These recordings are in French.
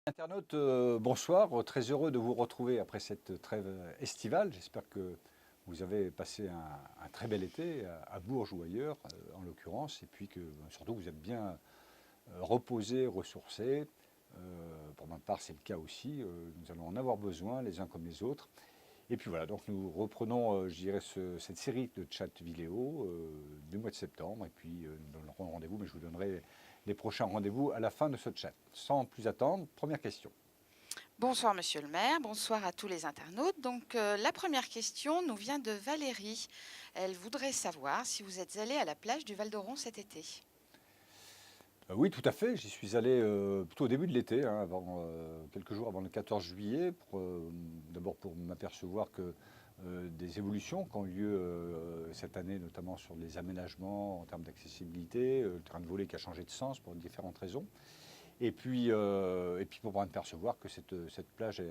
Internautes, bonsoir, très heureux de vous retrouver après cette trêve estivale. J'espère que vous avez passé un très bel été à Bourges ou ailleurs, en l'occurrence, et puis que surtout vous êtes bien reposés, ressourcés. Pour ma part, c'est le cas aussi. Nous allons en avoir besoin les uns comme les autres. Et puis voilà, donc nous reprenons, je dirais, cette série de chat vidéo du mois de septembre. Et puis nous donnerons rendez-vous, mais je vous donnerai les prochains rendez-vous à la fin de ce chat. Sans plus attendre, première question. Bonsoir Monsieur le maire, bonsoir à tous les internautes. Donc la première question nous vient de Valérie. Elle voudrait savoir si vous êtes allé à la plage du Val d'Oron cet été. Oui, tout à fait. J'y suis allé plutôt au début de l'été, hein, quelques jours avant le 14 juillet, d'abord pour m'apercevoir que des évolutions qui ont eu lieu cette année, notamment sur les aménagements en termes d'accessibilité, le train de voler qui a changé de sens pour différentes raisons. Et puis pour m'apercevoir que cette plage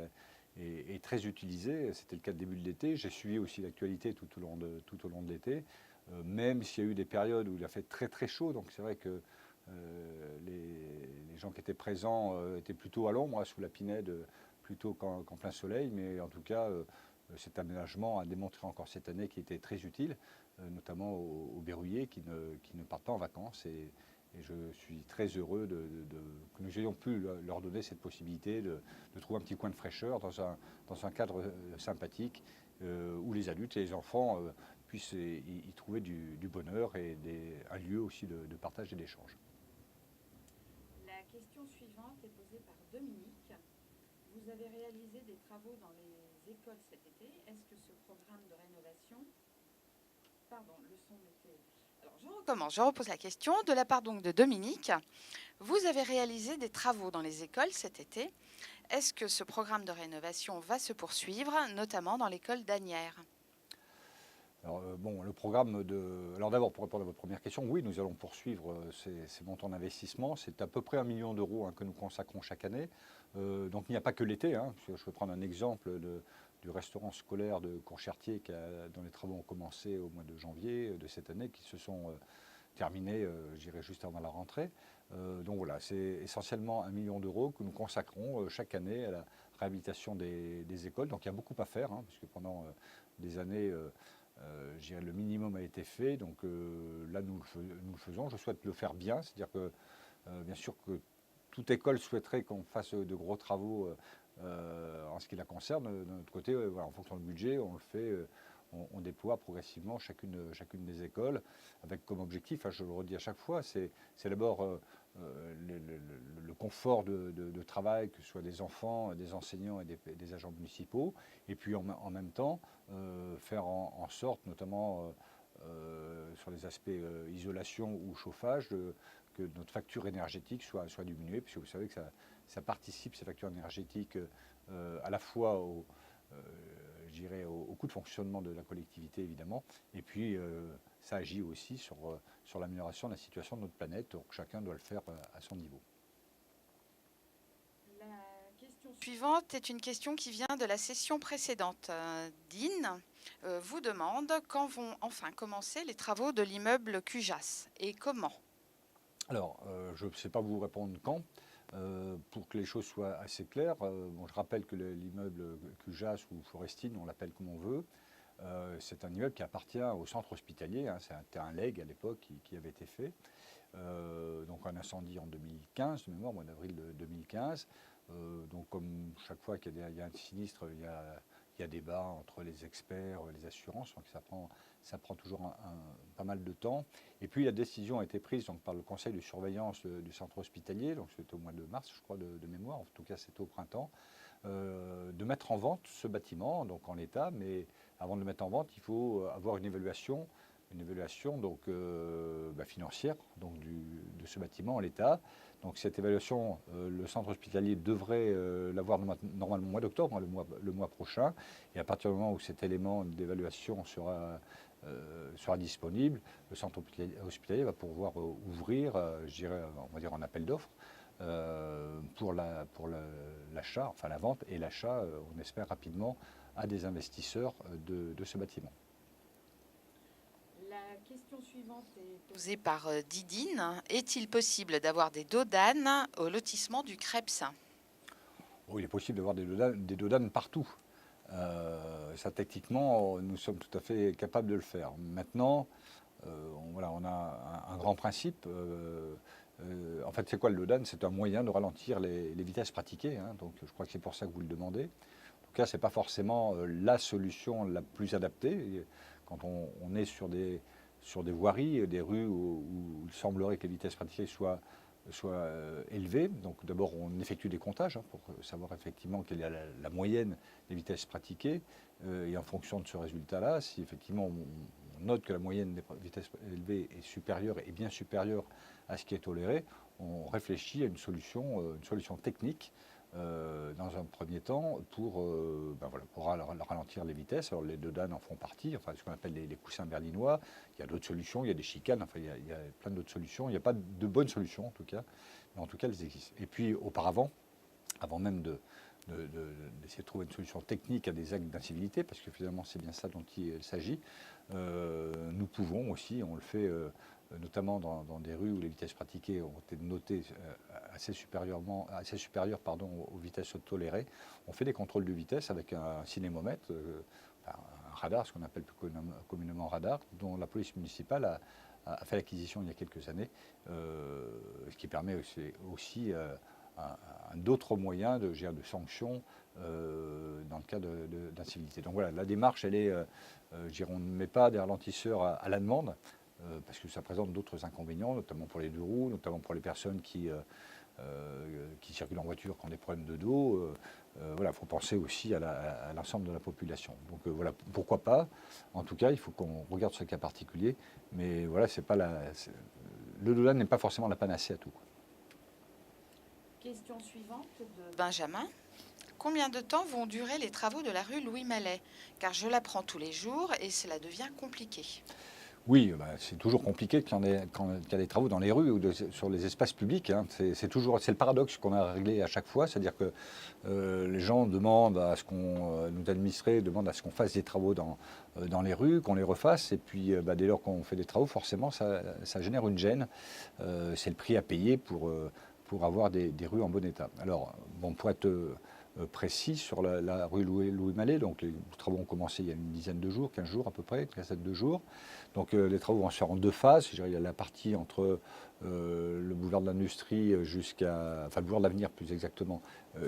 est très utilisée. C'était le cas de début de l'été. J'ai suivi aussi l'actualité tout au long de l'été, même s'il y a eu des périodes où il a fait très très chaud. Donc c'est vrai que les gens qui étaient présents étaient plutôt à l'ombre, sous la pinède, plutôt qu'en plein soleil. Mais en tout cas, cet aménagement a démontré encore cette année qu'il était très utile, notamment aux berruyers qui ne partent pas en vacances. Et je suis très heureux que nous ayons pu leur donner cette possibilité de trouver un petit coin de fraîcheur dans un cadre sympathique où les adultes et les enfants puissent y trouver du bonheur et un lieu aussi de partage et d'échange. La question suivante est posée par Dominique. Vous avez réalisé des travaux dans les écoles cet été. Est-ce que ce programme de rénovation... Pardon, le son était... Alors je recommence, je repose la question de la part donc de Dominique. Vous avez réalisé des travaux dans les écoles cet été. Est-ce que ce programme de rénovation va se poursuivre, notamment dans l'école d'Asnières? Alors, bon, le programme de. Alors d'abord, pour répondre à votre première question, oui, nous allons poursuivre ces montants d'investissement. C'est à peu près 1 million d'euros que nous consacrons chaque année. Donc il n'y a pas que l'été. Je peux prendre un exemple du restaurant scolaire de Courchertier dont les travaux ont commencé au mois de janvier de cette année, qui se sont terminés, je dirais, juste avant la rentrée. Donc voilà, c'est essentiellement 1 million d'euros que nous consacrons chaque année à la réhabilitation des écoles. Donc il y a beaucoup à faire, puisque pendant des années, je dirais, le minimum a été fait. Donc là, nous le faisons. Je souhaite le faire bien, c'est-à-dire que bien sûr que toute école souhaiterait qu'on fasse de gros travaux en ce qui la concerne. De notre côté, voilà, en fonction du budget, on le fait, on déploie progressivement chacune des écoles, avec comme objectif, je le redis à chaque fois, c'est d'abord le confort de travail, que ce soit des enfants, des enseignants et des agents municipaux, et puis en même temps, faire en sorte, notamment sur les aspects isolation ou chauffage, que notre facture énergétique soit diminuée, puisque vous savez que ça participe, ces factures énergétiques, à la fois je dirais, au coût de fonctionnement de la collectivité, évidemment, et puis ça agit aussi sur l'amélioration de la situation de notre planète, donc chacun doit le faire à son niveau. La question suivante est une question qui vient de la session précédente. Dean vous demande quand vont enfin commencer les travaux de l'immeuble Cujas et comment. Alors, je ne sais pas vous répondre quand. Pour que les choses soient assez claires, bon, je rappelle que l'immeuble Cujas ou Forestine, on l'appelle comme on veut, c'est un immeuble qui appartient au centre hospitalier. C'était un legs à l'époque qui avait été fait. Donc un incendie en 2015, de mémoire, au mois d'avril 2015. Donc comme chaque fois qu'il y a un sinistre, il y a débat entre les experts, les assurances, donc ça prend toujours pas mal de temps. Et puis la décision a été prise donc, par le conseil de surveillance du centre hospitalier, donc c'était au mois de mars, je crois, de mémoire, en tout cas c'était au printemps, de mettre en vente ce bâtiment, donc en l'état, mais avant de le mettre en vente, il faut avoir une évaluation donc, financière donc, de ce bâtiment en l'état. Donc cette évaluation, le centre hospitalier devrait l'avoir normalement au mois d'octobre, le mois prochain. Et à partir du moment où cet élément d'évaluation sera disponible, le centre hospitalier va pouvoir ouvrir, je dirais, on va dire en appel d'offres, pour l'achat, enfin la vente et l'achat, on espère rapidement, à des investisseurs de ce bâtiment. La question suivante est posée par Didine. Est-il possible d'avoir des dodanes au lotissement du Krebs? Oh, il est possible d'avoir des dodanes partout. Ça, techniquement, nous sommes tout à fait capables de le faire. Maintenant, on a un grand principe. En fait, c'est quoi le dodan? C'est un moyen de ralentir les vitesses pratiquées, hein, donc je crois que c'est pour ça que vous le demandez. En tout cas, ce n'est pas forcément la solution la plus adaptée. Et quand on est sur des voiries, des rues où il semblerait que les vitesses pratiquées soient élevées. Donc d'abord, on effectue des comptages pour savoir effectivement quelle est la moyenne des vitesses pratiquées. Et en fonction de ce résultat-là, si effectivement on note que la moyenne des vitesses élevées est supérieure et bien supérieure à ce qui est toléré, on réfléchit à une solution technique dans un premier temps pour ralentir les vitesses. Alors les dodanes en font partie, enfin ce qu'on appelle les coussins berlinois. Il y a d'autres solutions, il y a des chicanes, enfin il y a plein d'autres solutions. Il n'y a pas de bonnes solutions en tout cas, mais en tout cas elles existent. Et puis auparavant, avant même d'essayer de trouver une solution technique à des actes d'incivilité, parce que finalement c'est bien ça dont il s'agit, nous pouvons aussi, on le fait notamment dans des rues où les vitesses pratiquées ont été notées assez supérieures aux vitesses tolérées. On fait des contrôles de vitesse avec un cinémomètre, un radar, ce qu'on appelle plus communément radar, dont la police municipale a fait l'acquisition il y a quelques années, ce qui permet aussi d'autres moyens de sanctions dans le cas d'incivilité. Donc voilà, la démarche, elle est, on ne met pas des ralentisseurs à la demande, parce que ça présente d'autres inconvénients, notamment pour les deux roues, notamment pour les personnes qui circulent en voiture, qui ont des problèmes de dos. Voilà, il faut penser aussi à l'ensemble de la population. Donc voilà, pourquoi pas. En tout cas, il faut qu'on regarde ce cas particulier, mais voilà, le dodan n'est pas forcément la panacée à tout. Question suivante de Benjamin. Combien de temps vont durer les travaux de la rue Louis Mallet? Car je la prends tous les jours et cela devient compliqué. Oui, c'est toujours compliqué quand il y a des travaux dans les rues ou sur les espaces publics, hein. C'est le paradoxe qu'on a réglé à chaque fois, c'est-à-dire que les gens demandent à ce qu'on, nous administrés demandent à ce qu'on fasse des travaux dans les rues, qu'on les refasse, et puis dès lors qu'on fait des travaux, forcément ça génère une gêne. C'est le prix à payer pour avoir des rues en bon état. Alors, bon, pour être précis sur la rue Louis Mallet, donc les travaux ont commencé il y a une dizaine de jours, 15 jours à peu près, 15 jours. Donc les travaux vont se faire en deux phases. Il y a la partie entre le boulevard de l'Industrie le boulevard de l'Avenir plus exactement,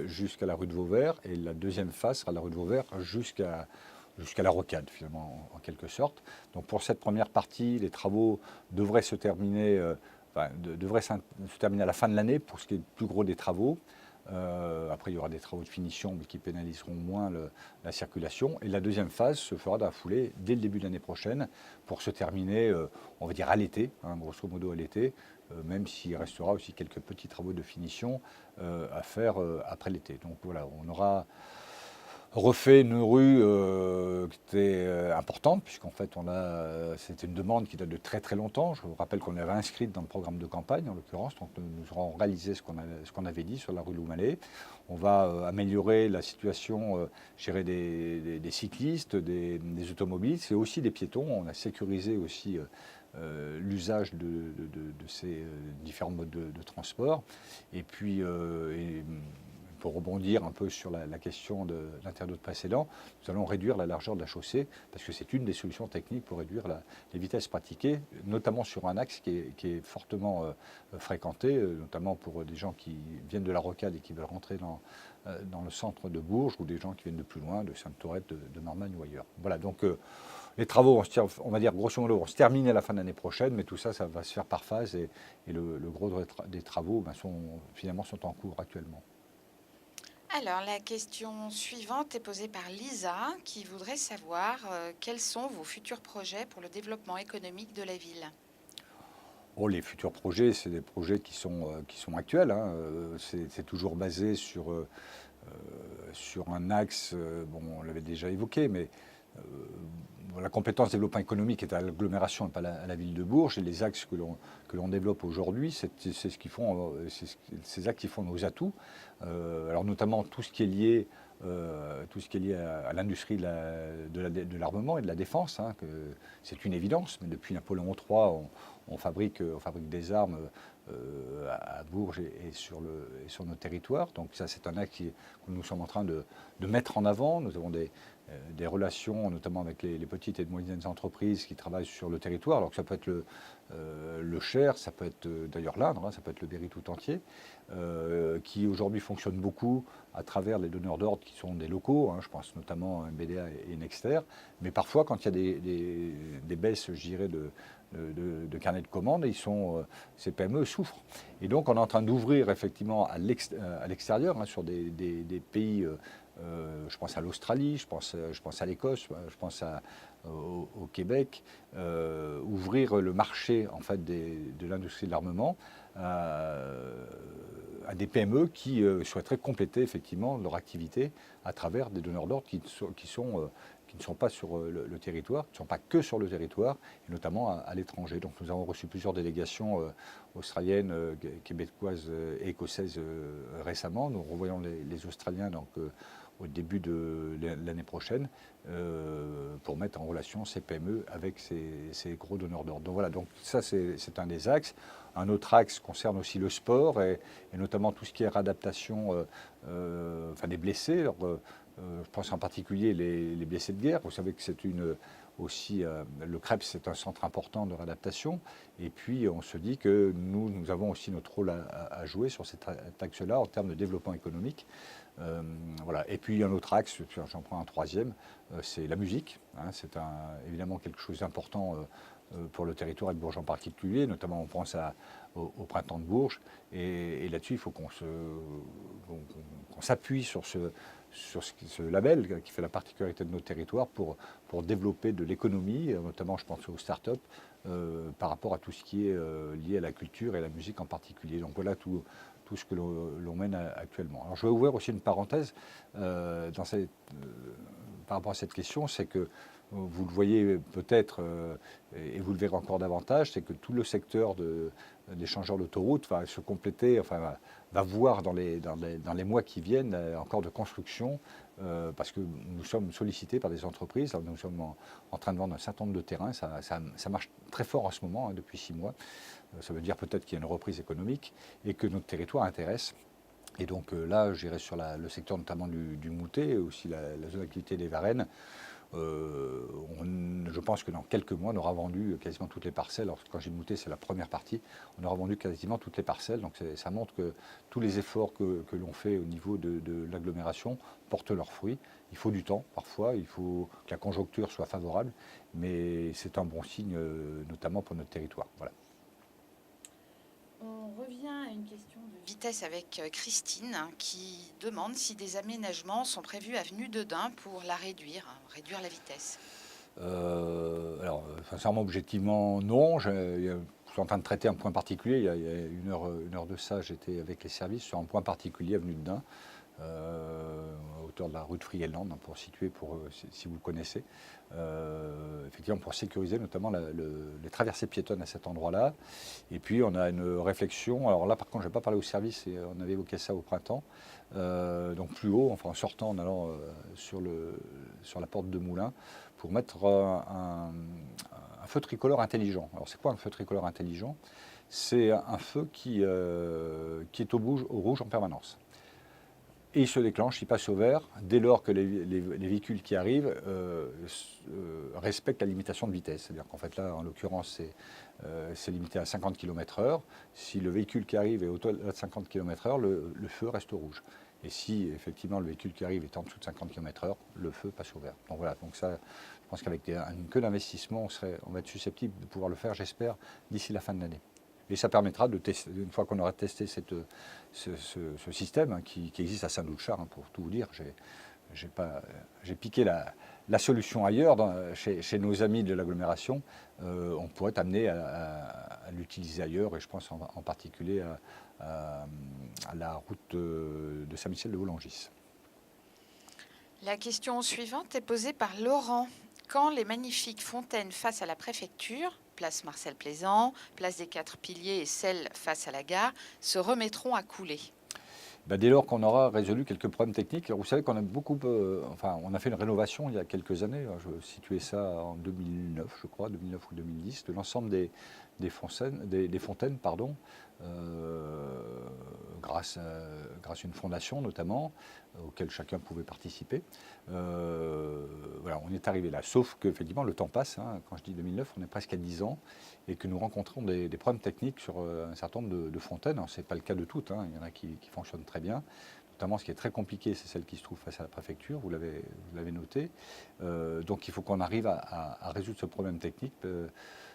jusqu'à la rue de Vauvert. Et la deuxième phase sera la rue de Vauvert jusqu'à la rocade finalement en quelque sorte. Donc pour cette première partie, les travaux devraient se terminer, à la fin de l'année pour ce qui est le plus gros des travaux. Après, il y aura des travaux de finition mais qui pénaliseront moins la circulation. Et la deuxième phase se fera dans la foulée dès le début de l'année prochaine pour se terminer, on va dire, à l'été, hein, grosso modo à l'été, même s'il restera aussi quelques petits travaux de finition à faire après l'été. Donc voilà, on aura refait une rue qui était importante, puisqu'en fait, c'était une demande qui date de très très longtemps. Je vous rappelle qu'on avait inscrite dans le programme de campagne, en l'occurrence, donc nous aurons réalisé ce qu'on avait dit sur la rue Louis-Mallet. On va améliorer la situation des cyclistes, des automobilistes et aussi des piétons. On a sécurisé aussi l'usage de ces différents modes de transport. Et puis, pour rebondir un peu sur la question de l'internaute précédent, nous allons réduire la largeur de la chaussée, parce que c'est une des solutions techniques pour réduire les vitesses pratiquées, notamment sur un axe qui est fortement fréquenté, notamment pour des gens qui viennent de la Rocade et qui veulent rentrer dans le centre de Bourges, ou des gens qui viennent de plus loin, de Sainte-Thorette, de Marmagne ou ailleurs. Voilà, donc les travaux, on va dire grosso modo, vont se terminer à la fin de l'année prochaine, mais tout ça va se faire par phase, et le gros des travaux finalement sont en cours actuellement. Alors, la question suivante est posée par Lisa, qui voudrait savoir quels sont vos futurs projets pour le développement économique de la ville. Oh, les futurs projets, c'est des projets qui sont actuels, hein. C'est toujours basé sur un axe, on l'avait déjà évoqué, mais la compétence développement économique est à l'agglomération et pas à la ville de Bourges. Et les axes que l'on développe aujourd'hui, c'est ces axes qui font nos atouts. Alors notamment tout ce qui est lié tout ce qui est lié à l'industrie de l'armement et de la défense, hein, que c'est une évidence, mais depuis Napoléon III, on fabrique des armes à Bourges et sur nos territoires. Donc ça, c'est un acte que nous sommes en train de mettre en avant. Nous avons des relations, notamment avec les petites et moyennes entreprises qui travaillent sur le territoire. Alors que ça peut être le Cher, ça peut être d'ailleurs l'Indre, hein, ça peut être le Berry tout entier, qui aujourd'hui fonctionne beaucoup à travers les donneurs d'ordre qui sont des locaux, hein, je pense notamment à MBDA et Nexter. Mais parfois, quand il y a des baisses, je dirais, de carnet de commandes, ces PME souffrent. Et donc, on est en train d'ouvrir effectivement à l'extérieur, hein, sur des pays. Je pense à l'Australie, je pense à l'Écosse, je pense au Québec, ouvrir le marché en fait de l'industrie de l'armement à des PME qui souhaiteraient compléter effectivement leur activité à travers des donneurs d'ordre qui ne sont pas sur le territoire, qui ne sont pas que sur le territoire, et notamment à l'étranger. Donc nous avons reçu plusieurs délégations australiennes, québécoises et écossaises récemment. Nous revoyons les Australiens donc, au début de l'année prochaine pour mettre en relation ces PME avec ces gros donneurs d'ordre. Donc voilà, donc ça c'est un des axes. Un autre axe concerne aussi le sport et notamment tout ce qui est réadaptation des blessés. Alors, je pense en particulier les blessés de guerre. Vous savez que c'est le CREPS, c'est un centre important de réadaptation. Et puis, on se dit que nous avons aussi notre rôle à jouer sur cet axe-là en termes de développement économique. Voilà. Et puis, un autre axe, j'en prends un troisième, c'est la musique. Hein, c'est évidemment quelque chose d'important pour le territoire et de Bourges en particulier. Notamment, on pense au printemps de Bourges. Et là-dessus, il faut qu'on s'appuie sur ce label qui fait la particularité de notre territoire pour développer de l'économie, notamment je pense aux start-up, par rapport à tout ce qui est lié à la culture et à la musique en particulier. Donc voilà tout ce que l'on mène actuellement. Alors je vais ouvrir aussi une parenthèse par rapport à cette question, c'est que vous le voyez peut-être, et vous le verrez encore davantage, c'est que tout le secteur d'échangeurs d'autoroutes va se compléter, va voir dans les mois qui viennent encore de construction, parce que nous sommes sollicités par des entreprises. Nous sommes en train de vendre un certain nombre de terrains. Ça marche très fort en ce moment, hein, depuis 6 mois. Ça veut dire peut-être qu'il y a une reprise économique et que notre territoire intéresse. Et donc là, j'irai sur le secteur notamment du Moutet, aussi la zone d'activité des Varennes. Je pense que dans quelques mois, on aura vendu quasiment toutes les parcelles. Alors, quand j'ai Moutet, c'est la première partie. On aura vendu quasiment toutes les parcelles. Donc ça montre que tous les efforts que l'on fait au niveau de l'agglomération portent leurs fruits. Il faut du temps parfois, il faut que la conjoncture soit favorable, mais c'est un bon signe, notamment pour notre territoire. Voilà. On revient à une question de vitesse avec Christine qui demande si des aménagements sont prévus avenue de Dun pour réduire la vitesse. Alors, sincèrement, objectivement, non. Je suis en train de traiter un point particulier. Il y a une heure de ça, j'étais avec les services sur un point particulier, avenue de Dun, à hauteur de la rue de Frieland, pour situer, si vous le connaissez. Effectivement, pour sécuriser notamment les traversées piétonnes à cet endroit-là. Et puis, on a une réflexion. Alors là, par contre, je n'ai pas parlé au service, et on avait évoqué ça au printemps. Donc plus haut, en sortant, en allant sur la porte de Moulins, pour mettre un feu tricolore intelligent. Alors c'est quoi un feu tricolore intelligent? C'est un feu qui est au rouge en permanence. Et il se déclenche, il passe au vert, dès lors que les véhicules qui arrivent respectent la limitation de vitesse. C'est-à-dire qu'en fait là, en l'occurrence, c'est limité à 50 km/h. Si le véhicule qui arrive est au-delà de 50 km/h, le feu reste au rouge. Et si effectivement le véhicule qui arrive est en dessous de 50 km/h, le feu passe au vert. Donc voilà, donc ça, je pense qu'avec une queue d'investissement, on va être susceptible de pouvoir le faire, j'espère, d'ici la fin de l'année. Et ça permettra de tester, une fois qu'on aura testé ce système, hein, qui existe à Saint-Doulchard, hein, pour tout vous dire, j'ai piqué la solution ailleurs, chez nos amis de l'agglomération. On pourrait être amené à l'utiliser ailleurs, et je pense en particulier à la route de Saint-Michel-de-Volangis. La question suivante est posée par Laurent. Quand les magnifiques fontaines face à la préfecture, place Marcel Plaisant, place des 4 Piliers et celle face à la gare, se remettront à couler? Dès lors qu'on aura résolu quelques problèmes techniques. Alors, vous savez qu'on a on a fait une rénovation il y a quelques années, je situais ça en 2009, je crois, 2009 ou 2010, de l'ensemble des fontaines, pardon, grâce à une fondation notamment, auquel chacun pouvait participer. Voilà, on est arrivé là. Sauf qu'effectivement, le temps passe. Quand je dis 2009, on est presque à 10 ans et que nous rencontrons des problèmes techniques sur un certain nombre de fontaines. Ce n'est pas le cas de toutes. Il y en a qui fonctionnent très bien. Notamment, ce qui est très compliqué, c'est celle qui se trouve face à la préfecture. Vous l'avez noté. Donc, il faut qu'on arrive à résoudre ce problème technique.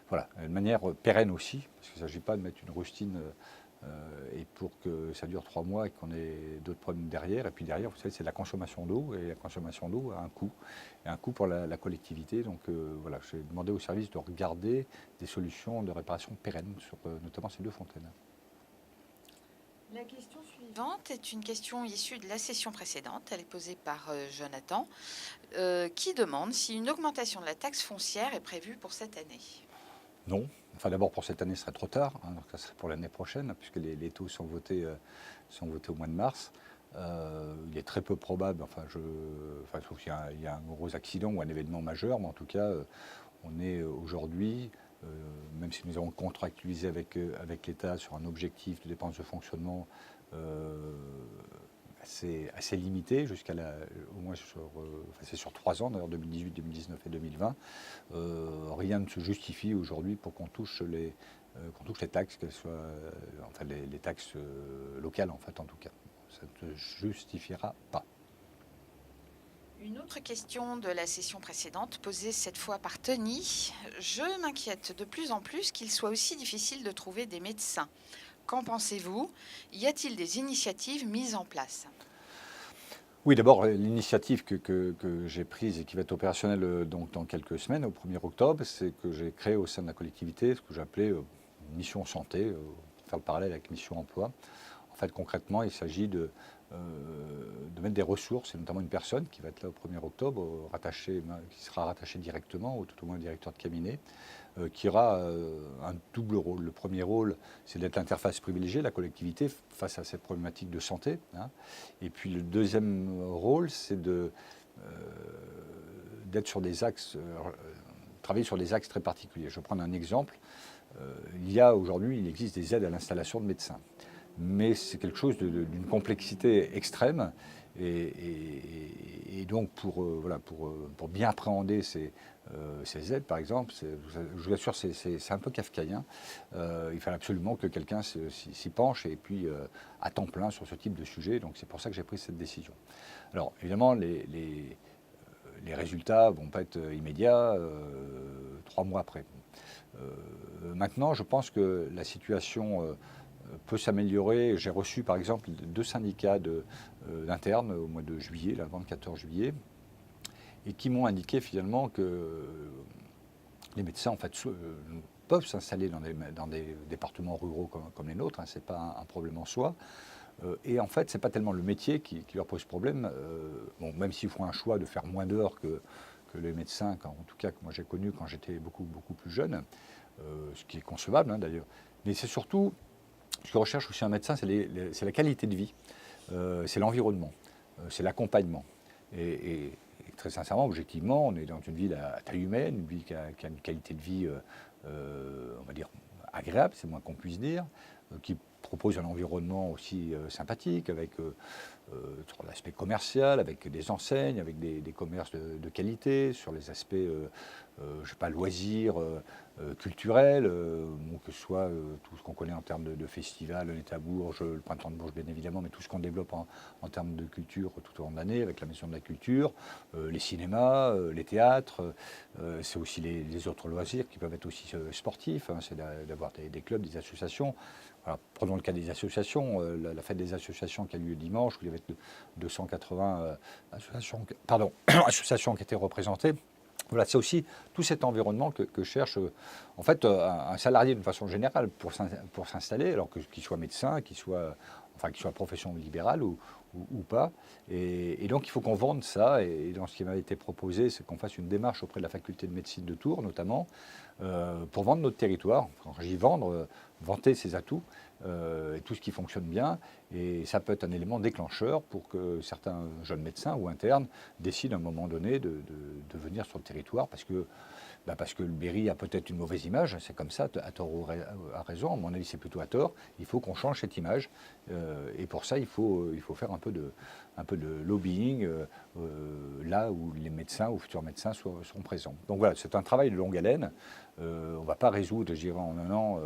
Voilà, de manière pérenne aussi, parce qu'il ne s'agit pas de mettre une rustine et pour que ça dure 3 mois et qu'on ait d'autres problèmes derrière. Et puis derrière, vous savez, c'est de la consommation d'eau, et la consommation d'eau a un coût, et un coût pour la collectivité. Donc voilà, j'ai demandé au service de regarder des solutions de réparation pérennes sur notamment ces 2 fontaines. La question suivante est une question issue de la session précédente. Elle est posée par Jonathan, qui demande si une augmentation de la taxe foncière est prévue pour cette année. Non. Enfin, d'abord, pour cette année, ce serait trop tard. Donc ça serait pour l'année prochaine, puisque les taux sont votés au mois de mars. Il est très peu probable, sauf qu'il y a un gros accident ou un événement majeur, mais en tout cas, on est aujourd'hui, même si nous avons contractualisé avec l'État sur un objectif de dépenses de fonctionnement assez limité, au moins c'est sur 3 ans, d'ailleurs 2018, 2019 et 2020. Rien ne se justifie aujourd'hui pour qu'on touche les taxes, qu'elles soient les taxes locales en fait, en tout cas. Ça ne justifiera pas. Une autre question de la session précédente, posée cette fois par Tony. Je m'inquiète de plus en plus qu'il soit aussi difficile de trouver des médecins. Qu'en pensez-vous? Y a-t-il des initiatives mises en place? Oui, d'abord, l'initiative que j'ai prise et qui va être opérationnelle donc, dans quelques semaines, au 1er octobre, c'est que j'ai créé au sein de la collectivité ce que j'appelais mission santé, pour faire le parallèle avec mission emploi. En fait, concrètement, il s'agit de mettre des ressources, et notamment une personne qui va être là au 1er octobre, qui sera rattachée directement, ou tout au moins directeur de cabinet, qui aura un double rôle. Le premier rôle, c'est d'être l'interface privilégiée de la collectivité face à ces problématiques de santé. Et puis le deuxième rôle, c'est d'être sur des axes, travailler sur des axes très particuliers. Je vais prendre un exemple. Il existe des aides à l'installation de médecins. Mais c'est quelque chose d'une complexité extrême. Et donc, pour bien appréhender ces aides, par exemple, je vous assure, c'est un peu kafkaïen. Il fallait absolument que quelqu'un s'y penche et puis à temps plein sur ce type de sujet. Donc, c'est pour ça que j'ai pris cette décision. Alors, évidemment, les résultats ne vont pas être immédiats 3 mois après. Maintenant, je pense que la situation peut s'améliorer. J'ai reçu par exemple 2 syndicats d'internes au mois de juillet, le 14 juillet, et qui m'ont indiqué finalement que les médecins en fait, peuvent s'installer dans des départements ruraux comme les nôtres, ce n'est pas un problème en soi. Et en fait, ce n'est pas tellement le métier qui leur pose problème, même s'ils font un choix de faire moins d'heures que les médecins, en tout cas que moi j'ai connu quand j'étais beaucoup, beaucoup plus jeune, ce qui est concevable d'ailleurs. Mais c'est surtout, ce que recherche aussi un médecin, c'est la qualité de vie, c'est l'environnement, c'est l'accompagnement. Et très sincèrement, objectivement, on est dans une ville à taille humaine, une ville qui a une qualité de vie, on va dire, agréable, c'est moins qu'on puisse dire, qui propose un environnement aussi sympathique, avec sur l'aspect commercial, avec des enseignes, avec des commerces de qualité, sur les aspects, je sais pas, loisirs, culturels, que ce soit tout ce qu'on connaît en termes de festivals, l'été à Bourges, le printemps de Bourges bien évidemment, mais tout ce qu'on développe en termes de culture tout au long de l'année, avec la maison de la culture, les cinémas, les théâtres, c'est aussi les autres loisirs qui peuvent être aussi sportifs, c'est d'avoir des clubs, des associations. Voilà, prenons le cas des associations, la fête des associations qui a lieu dimanche, où il y avait 280 associations qui étaient représentées. Voilà, c'est aussi tout cet environnement que cherche en fait un salarié d'une façon générale pour s'installer, alors qu'il soit médecin, qu'il soit enfin qui soient profession libérale ou pas. Et donc il faut qu'on vende ça. Et dans ce qui m'a été proposé, c'est qu'on fasse une démarche auprès de la faculté de médecine de Tours, notamment, pour vendre notre territoire. Quand j'y vendre, vanter ses atouts et tout ce qui fonctionne bien. Et ça peut être un élément déclencheur pour que certains jeunes médecins ou internes décident à un moment donné de venir sur le territoire parce que le Berry a peut-être une mauvaise image, c'est comme ça, à tort ou à raison, à mon avis c'est plutôt à tort. Il faut qu'on change cette image et pour ça il faut faire un peu de lobbying là où les médecins ou futurs médecins seront présents. Donc voilà, c'est un travail de longue haleine. On ne va pas résoudre, je dirais, en un an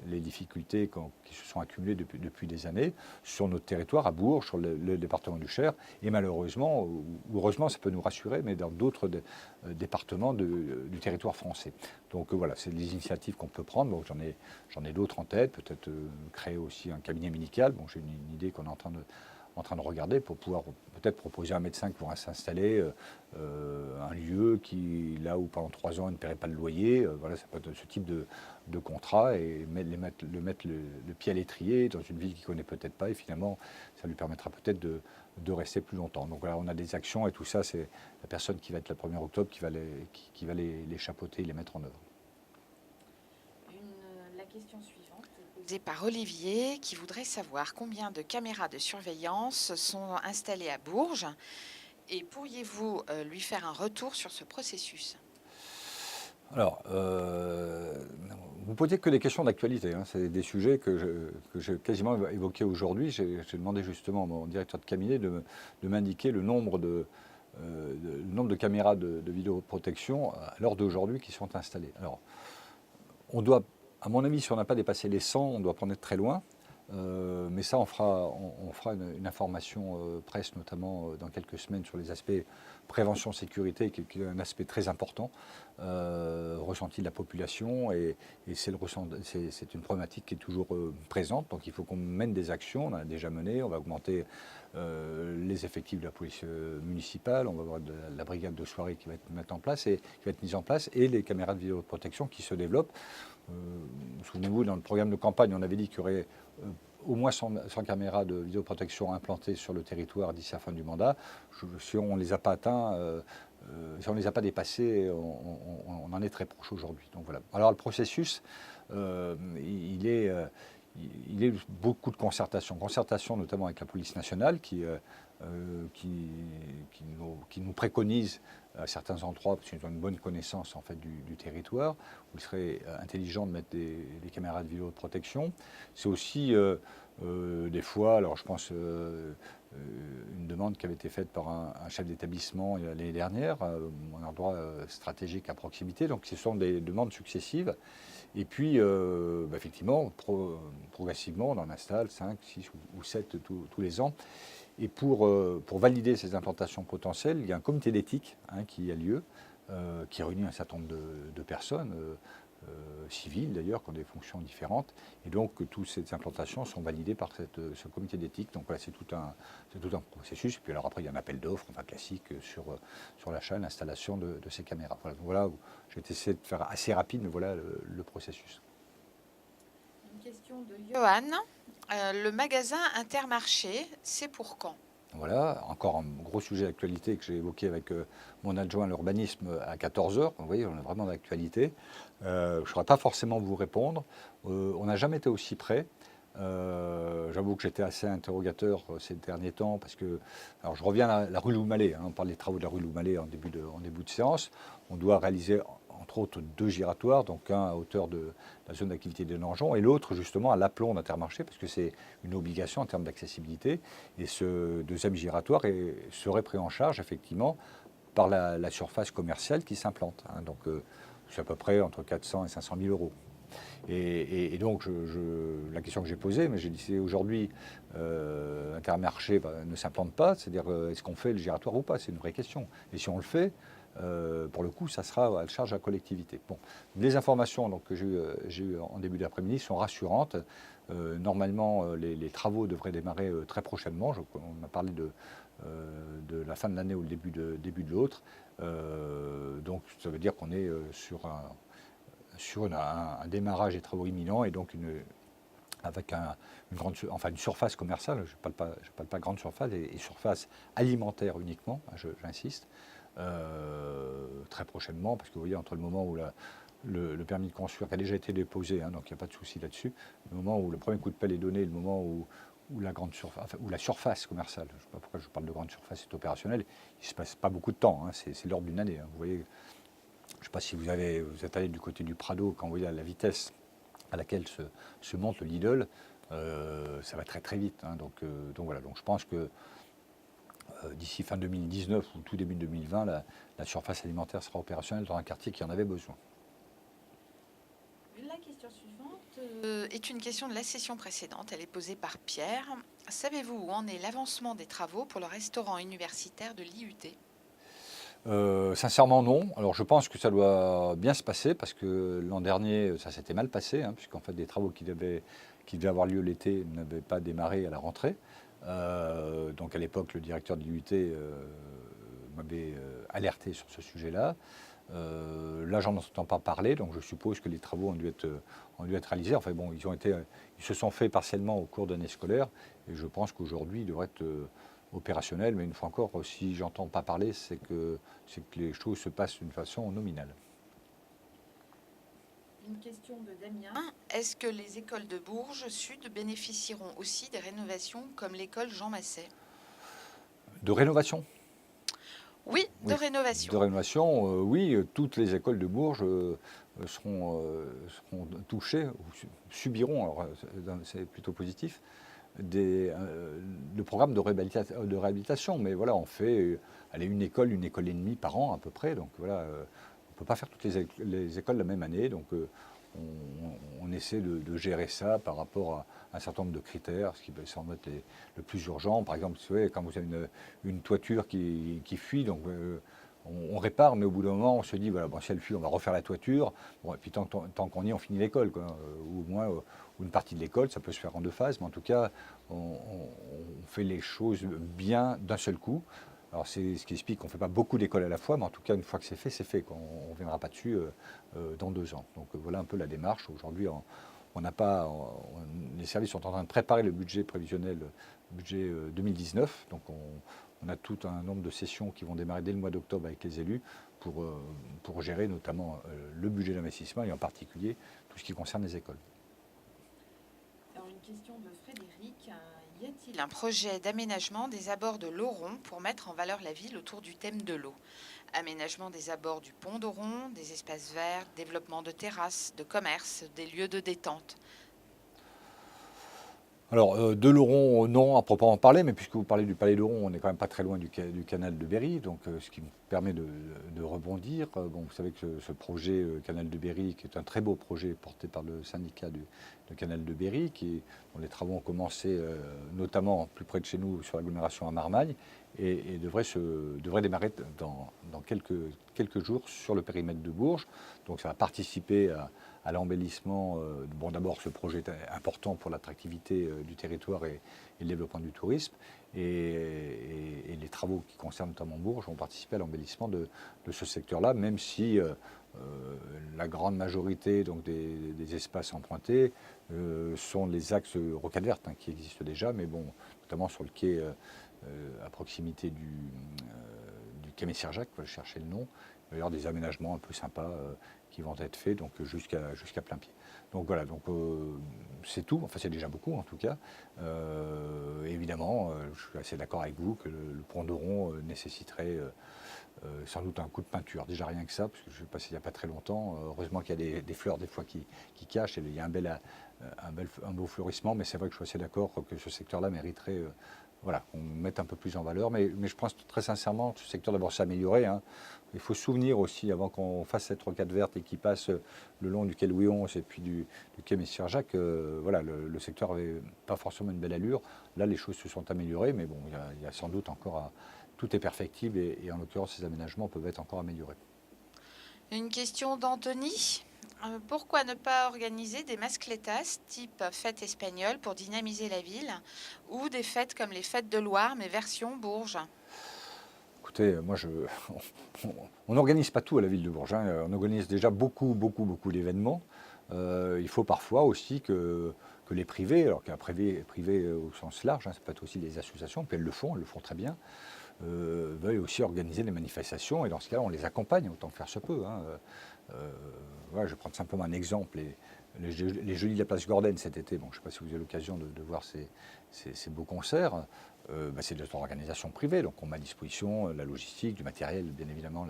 les difficultés qui se sont accumulées depuis des années sur notre territoire, à Bourges, sur le département du Cher, et malheureusement, ou heureusement, ça peut nous rassurer, mais dans d'autres départements du territoire français. Donc voilà, c'est des initiatives qu'on peut prendre. Bon, j'en ai d'autres en tête, peut-être créer aussi un cabinet médical. Bon, j'ai une idée qu'on est en train de regarder pour pouvoir peut-être proposer à un médecin qui pourra s'installer un lieu qui, là où pendant 3 ans il ne paierait pas le loyer, voilà, ça peut être ce type de contrat et mettre le pied à l'étrier dans une ville qu'il ne connaît peut-être pas et finalement ça lui permettra peut-être de rester plus longtemps. Donc voilà, on a des actions et tout ça, c'est la personne qui va être le 1er octobre qui va les chapeauter et les mettre en œuvre. La question suivante est Posée par Olivier qui voudrait savoir combien de caméras de surveillance sont installées à Bourges et pourriez-vous lui faire un retour sur ce processus? Alors, vous ne posez que des questions d'actualité. Hein. C'est des sujets que j'ai quasiment évoqués aujourd'hui. J'ai demandé justement à mon directeur de cabinet de m'indiquer le nombre de caméras de vidéoprotection à l'heure d'aujourd'hui qui sont installées. Alors, on doit, à mon avis, si on n'a pas dépassé les 100, on doit pas en être très loin. Mais ça, on fera une information presse, notamment dans quelques semaines, sur les aspects prévention sécurité, qui est un aspect très important, ressenti de la population, et c'est une problématique qui est toujours présente. Donc il faut qu'on mène des actions, on en a déjà mené, on va augmenter les effectifs de la police municipale, on va avoir la brigade de soirée qui va être mise en place, et les caméras de vidéoprotection qui se développent. Souvenez-vous, dans le programme de campagne, on avait dit qu'il y aurait au moins 100 caméras de vidéoprotection implantées sur le territoire d'ici la fin du mandat. Si on ne les a pas atteints, si on ne les a pas dépassés, on en est très proche aujourd'hui. Donc voilà. Alors le processus, il est beaucoup de concertation. Concertation notamment avec la police nationale qui nous préconise à certains endroits, parce qu'ils ont une bonne connaissance en fait du territoire, où il serait intelligent de mettre des caméras de vidéoprotection. C'est aussi des fois, alors je pense une demande qui avait été faite par un chef d'établissement l'année dernière, un endroit stratégique à proximité. Donc ce sont des demandes successives. Et puis, effectivement, progressivement, on en installe 5, 6 ou 7 tous les ans. Et pour valider ces implantations potentielles, il y a un comité d'éthique qui a lieu, qui réunit un certain nombre de personnes, civiles d'ailleurs, qui ont des fonctions différentes. Et donc, toutes ces implantations sont validées par ce comité d'éthique. Donc voilà, c'est tout un processus. Et puis alors après, il y a un appel d'offres, enfin classique, sur l'achat et l'installation de ces caméras. Voilà, j'ai essayé de faire assez rapide, mais voilà le processus. une question de Johan, le magasin Intermarché, c'est pour quand? Voilà, encore un gros sujet d'actualité que j'ai évoqué avec mon adjoint à l'urbanisme à 14 heures. Vous voyez, on est vraiment d'actualité. Je ne saurais pas forcément vous répondre. On n'a jamais été aussi près. J'avoue que j'étais assez interrogateur ces derniers temps parce que, alors je reviens à la rue Loup-Mallet, on parle des travaux de la rue Loup-Mallet en début de séance. On doit réaliser entre autres 2 giratoires, donc un à hauteur de la zone d'activité des Nangeurs et l'autre justement à l'aplomb d'Intermarché parce que c'est une obligation en termes d'accessibilité. Et ce deuxième giratoire serait pris en charge effectivement par la surface commerciale qui s'implante. Donc c'est à peu près entre 400 et 500 000 euros. Et donc, la question que j'ai posée, mais j'ai dit, si aujourd'hui Intermarché ne s'implante pas, c'est-à-dire est-ce qu'on fait le giratoire ou pas? C'est une vraie question. Et si on le fait, pour le coup, ça sera à charge de la collectivité. Bon, les informations donc, que j'ai eues en début d'après-midi sont rassurantes. Normalement, les travaux devraient démarrer très prochainement. On m'a parlé de la fin de l'année ou le début de l'autre. Donc, ça veut dire qu'on est sur un démarrage des travaux imminents et donc avec une surface commerciale, je ne parle pas grande surface, et surface alimentaire uniquement, j'insiste, très prochainement, parce que vous voyez, entre le moment où le permis de construire qui a déjà été déposé, hein, donc il n'y a pas de souci là-dessus, le moment où le premier coup de pelle est donné, le moment où la grande surface, enfin, où la surface commerciale, je ne sais pas pourquoi je parle de grande surface, est opérationnelle, il ne se passe pas beaucoup de temps, hein, c'est l'ordre d'une année. Hein, vous voyez, je ne sais pas si vous êtes allé du côté du Prado, quand vous voyez la vitesse à laquelle se monte le Lidl, ça va très très vite. Hein, donc voilà, donc je pense que d'ici fin 2019 ou tout début 2020, la surface alimentaire sera opérationnelle dans un quartier qui en avait besoin. La question suivante est une question de la session précédente. Elle est posée par Pierre. Savez-vous où en est l'avancement des travaux pour le restaurant universitaire de l'IUT ? Sincèrement, non. Alors, je pense que ça doit bien se passer parce que l'an dernier, ça s'était mal passé, hein, puisqu'en fait, des travaux qui devaient avoir lieu l'été n'avaient pas démarré à la rentrée. Donc, à l'époque, le directeur de l'IUT m'avait alerté sur ce sujet-là. Là, j'en entends pas parler, donc je suppose que les travaux ont dû être réalisés. Enfin bon, ils se sont faits partiellement au cours de l'année scolaire, et je pense qu'aujourd'hui, ils devraient être opérationnels. Mais une fois encore, si j'entends pas parler, c'est que les choses se passent d'une façon nominale. Une question de Damien. Est-ce que les écoles de Bourges Sud bénéficieront aussi des rénovations comme l'école Jean Masset ? De rénovation ? Oui, de rénovation. De rénovation, oui, toutes les écoles de Bourges seront touchées, ou subiront, alors c'est plutôt positif, le programme de réhabilitation. Mais voilà, on fait une école et demie par an à peu près. Donc voilà, on ne peut pas faire toutes les écoles la même année. Donc on essaie de gérer ça par rapport à un certain nombre de critères, ce qui semble être le plus urgent. Par exemple, vous savez, quand vous avez une toiture qui fuit, donc on répare, mais au bout d'un moment, on se dit, voilà, bon, si elle fuit, on va refaire la toiture. Bon, et puis tant qu'on y est, on finit l'école, quoi. Ou au moins une partie de l'école, ça peut se faire en 2 phases, mais en tout cas, on fait les choses bien d'un seul coup. Alors c'est ce qui explique qu'on ne fait pas beaucoup d'écoles à la fois, mais en tout cas, une fois que c'est fait, c'est fait. On ne reviendra pas dessus dans 2 ans. Donc voilà un peu la démarche. Aujourd'hui, les services sont en train de préparer le budget prévisionnel, budget 2019. Donc on a tout un nombre de sessions qui vont démarrer dès le mois d'octobre avec les élus pour gérer notamment le budget d'investissement et en particulier tout ce qui concerne les écoles. Alors une question de Frédéric. Y a-t-il un projet d'aménagement des abords de l'Oron pour mettre en valeur la ville autour du thème de l'eau ? Aménagement des abords du pont d'Oron, des espaces verts, développement de terrasses, de commerces, des lieux de détente. Alors, de l'Oron, non, à proprement parler, mais puisque vous parlez du palais d'Oron, on n'est quand même pas très loin du canal de Berry, donc ce qui me permet de rebondir. Bon, vous savez que ce projet canal de Berry, qui est un très beau projet porté par le syndicat du canal de Berry, dont les travaux ont commencé notamment plus près de chez nous sur l'agglomération à Marmagne, et devrait démarrer dans quelques jours sur le périmètre de Bourges. Donc ça va participer à l'embellissement. Bon, d'abord, ce projet est important pour l'attractivité du territoire et le développement du tourisme. Et les travaux qui concernent notamment Bourges vont participer à l'embellissement de ce secteur-là, même si la grande majorité donc, des espaces empruntés sont les axes rocade verte qui existent déjà, mais bon, notamment sur le quai à proximité du quai Messire-Jacques, il faut chercher le nom. Il va y avoir des aménagements un peu sympas qui vont être faits donc jusqu'à plein pied. Donc voilà, donc c'est tout. Enfin, c'est déjà beaucoup en tout cas. Évidemment, je suis assez d'accord avec vous que le pont d'Oron nécessiterait sans doute un coup de peinture. Déjà rien que ça, parce que je suis passé il n'y a pas très longtemps. Heureusement qu'il y a des fleurs des fois qui cachent. Et il y a un beau fleurissement, mais c'est vrai que je suis assez d'accord que ce secteur-là mériterait voilà, qu'on mette un peu plus en valeur. Mais je pense très sincèrement que ce secteur d'abord s'est amélioré. Hein. Il faut se souvenir aussi, avant qu'on fasse cette rocade verte et qu'il passe le long du quai Louis XI et puis du quai Messire-Jacques, voilà, le secteur n'avait pas forcément une belle allure. Là, les choses se sont améliorées, mais bon, il y a sans doute encore tout est perfectible et en l'occurrence, ces aménagements peuvent être encore améliorés. Une question d'Anthony. Pourquoi ne pas organiser des mascletas type fête espagnole pour dynamiser la ville ou des fêtes comme les fêtes de Loire mais version Bourges ? Écoutez, moi, on n'organise pas tout à la ville de Bourges. Hein. On organise déjà beaucoup d'événements. il faut parfois aussi que les privés, alors qu'il y a privé au sens large, ça peut être aussi des associations, puis elles le font très bien, veuillent aussi organiser des manifestations, et dans ce cas-là, on les accompagne autant que faire se peut. Voilà, je vais prendre simplement un exemple. Les Jeudis de la place Gordon cet été, bon, je ne sais pas si vous avez l'occasion de voir ces beaux concerts, c'est de l'organisation privée, donc on met à disposition la logistique, du matériel, bien évidemment,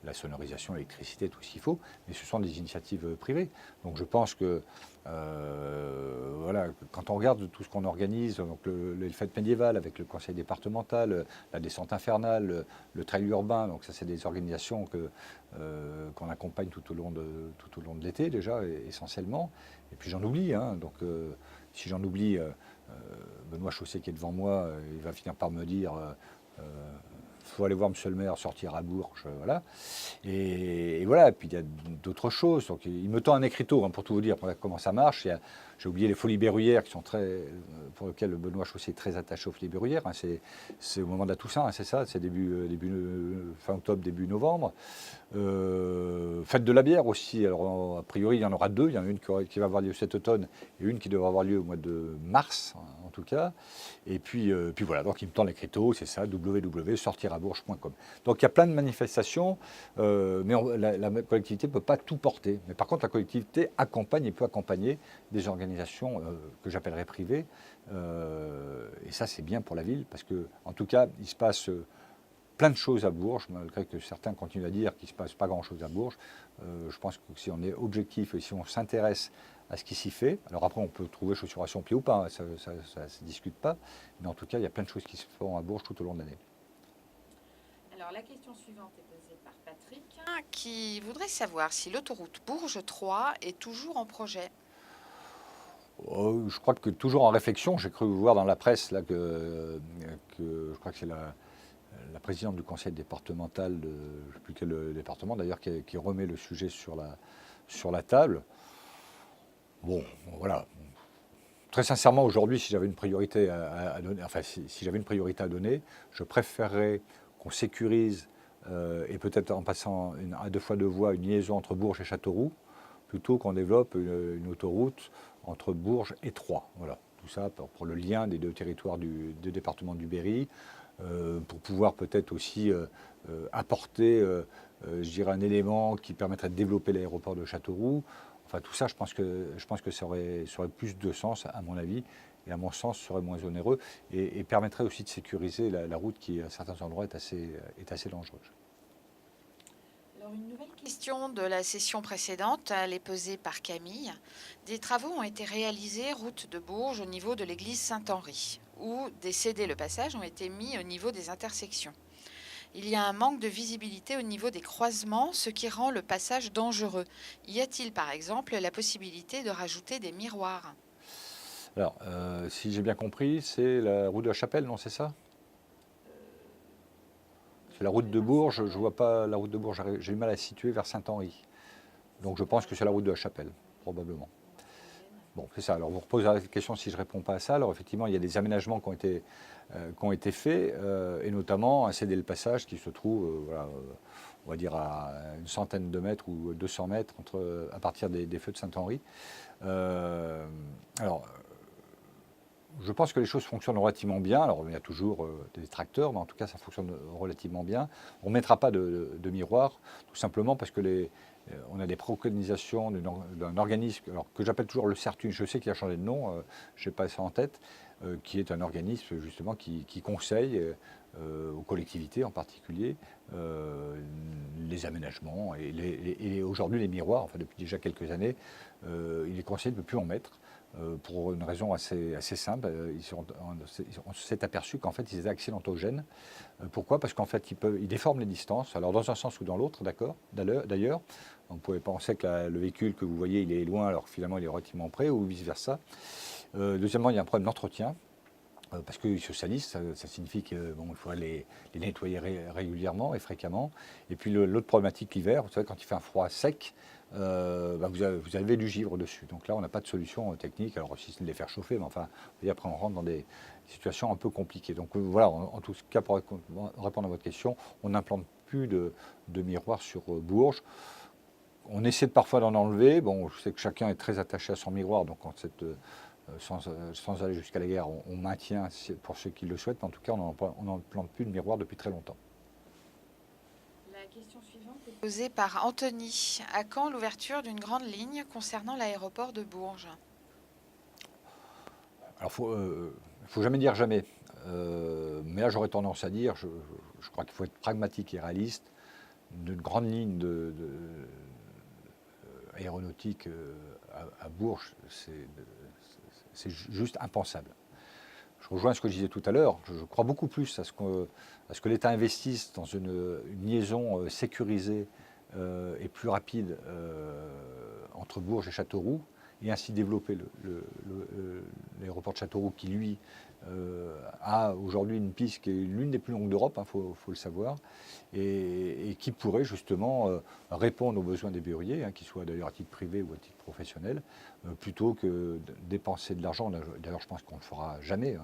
la sonorisation, l'électricité, tout ce qu'il faut, mais ce sont des initiatives privées. Donc je pense que voilà, quand on regarde tout ce qu'on organise, donc les fêtes médiévales avec le conseil départemental, la descente infernale, le trail urbain, donc ça c'est des organisations qu'on accompagne tout au long de l'été déjà, essentiellement. Et puis j'en oublie, donc si j'en oublie, Benoît Chaussé qui est devant moi, il va finir par me dire faut aller voir monsieur le maire sortir à Bourges, voilà. Et voilà, et puis il y a d'autres choses. Donc il me tend un écriteau, pour tout vous dire, comment ça marche. J'ai oublié les Folies Berruyères, qui sont pour lesquelles Benoît Chaussé est très attaché aux Folies Berruyères. C'est au moment de la Toussaint, c'est ça, c'est fin octobre, début novembre. Fête de la bière aussi. Alors a priori, il y en aura deux. Il y en a une qui va avoir lieu cet automne et une qui devra avoir lieu au mois de mars, en tout cas. Et puis voilà, donc il me tend l'écriteau, c'est ça, www.sortirabourges.com. Donc il y a plein de manifestations, mais la collectivité ne peut pas tout porter. Mais par contre, la collectivité accompagne et peut accompagner des organisations que j'appellerais privées. Et ça, c'est bien pour la ville, parce que, en tout cas, il se passe plein de choses à Bourges, malgré que certains continuent à dire qu'il ne se passe pas grand-chose à Bourges. Je pense que si on est objectif et si on s'intéresse à ce qui s'y fait, alors après on peut trouver chaussures à son pied ou pas, ça ne se discute pas, mais en tout cas il y a plein de choses qui se font à Bourges tout au long de l'année. Alors la question suivante est posée par Patrick. Qui voudrait savoir si l'autoroute Bourges-3 est toujours en projet. Je crois que toujours en réflexion, j'ai cru voir dans la presse là, que je crois que c'est la présidente du conseil départemental, je ne sais plus quel département d'ailleurs, qui remet le sujet sur la table. Bon, voilà. Très sincèrement, aujourd'hui, si j'avais une priorité à donner, si j'avais une priorité à donner, je préférerais qu'on sécurise et peut-être en passant à 2 fois 2 voies une liaison entre Bourges et Châteauroux, plutôt qu'on développe une autoroute entre Bourges et Troyes. Voilà, tout ça pour le lien des deux territoires du département du Berry, pour pouvoir peut-être aussi apporter, je dirais, un élément qui permettrait de développer l'aéroport de Châteauroux. Enfin, tout ça, je pense que ça aurait plus de sens, à mon avis, et à mon sens, serait moins onéreux, et permettrait aussi de sécuriser la route qui, à certains endroits, est assez dangereuse. Alors, une nouvelle question de la session précédente, elle est posée par Camille. Des travaux ont été réalisés route de Bourges au niveau de l'église Saint-Henri, où des scédés le passage ont été mis au niveau des intersections. Il y a un manque de visibilité au niveau des croisements, ce qui rend le passage dangereux. Y a-t-il par exemple la possibilité de rajouter des miroirs? Alors, si j'ai bien compris, c'est la route de la Chapelle, non, c'est ça? C'est la route de Bourges, je ne vois pas la route de Bourges, j'ai du mal à situer vers Saint-Henri. Donc je pense que c'est la route de la Chapelle, probablement. Bon, c'est ça. Alors vous reposez la question si je ne réponds pas à ça. Alors effectivement, il y a des aménagements qui ont été faits, et notamment un cédé le passage qui se trouve, on va dire à une centaine de mètres ou 200 mètres à partir des feux de Saint-Henri. Alors, je pense que les choses fonctionnent relativement bien. Alors, il y a toujours des détracteurs, mais en tout cas, ça fonctionne relativement bien. On ne mettra pas de miroir, tout simplement parce que on a des préconisations d'un organisme alors, que j'appelle toujours le CERTU. Je sais qu'il a changé de nom, je n'ai pas ça en tête, qui est un organisme justement qui conseille aux collectivités en particulier les aménagements et aujourd'hui les miroirs. Enfin, depuis déjà quelques années, il est conseillé de ne plus en mettre. Pour une raison assez simple, on s'est aperçu qu'en fait ils étaient accidentogènes. Pourquoi? Parce qu'en fait ils déforment les distances, alors dans un sens ou dans l'autre, d'accord. D'ailleurs, on pouvait penser que le véhicule que vous voyez il est loin alors que finalement il est relativement près ou vice-versa. Deuxièmement, il y a un problème d'entretien. Parce qu'ils se salissent, ça signifie qu'il faut les nettoyer régulièrement et fréquemment. Et puis l'autre problématique l'hiver, vous savez, quand il fait un froid sec, vous avez du givre dessus. Donc là, on n'a pas de solution technique. Alors, si c'est de les faire chauffer, mais enfin, après, on rentre dans des situations un peu compliquées. Donc voilà, en tout cas, pour répondre à votre question, on n'implante plus de miroirs sur Bourges. On essaie parfois d'en enlever. Bon, je sais que chacun est très attaché à son miroir, donc sans aller jusqu'à la guerre, on maintient pour ceux qui le souhaitent. Mais en tout cas, on n'en plante plus de miroir depuis très longtemps. La question suivante est Posée par Anthony. À quand l'ouverture d'une grande ligne concernant l'aéroport de Bourges? Alors, faut jamais dire jamais. Mais là, j'aurais tendance à dire, je crois qu'il faut être pragmatique et réaliste. D'une grande ligne aéronautique à Bourges, c'est juste impensable. Je rejoins ce que je disais tout à l'heure. Je crois beaucoup plus à ce que l'État investisse dans une liaison sécurisée et plus rapide entre Bourges et Châteauroux, et ainsi développer l'aéroport de Châteauroux qui, lui, a aujourd'hui une piste qui est l'une des plus longues d'Europe, faut le savoir, et qui pourrait justement répondre aux besoins des verrouillés, qu'ils soient d'ailleurs à titre privé ou à titre professionnel, plutôt que de dépenser de l'argent. D'ailleurs, je pense qu'on ne le fera jamais,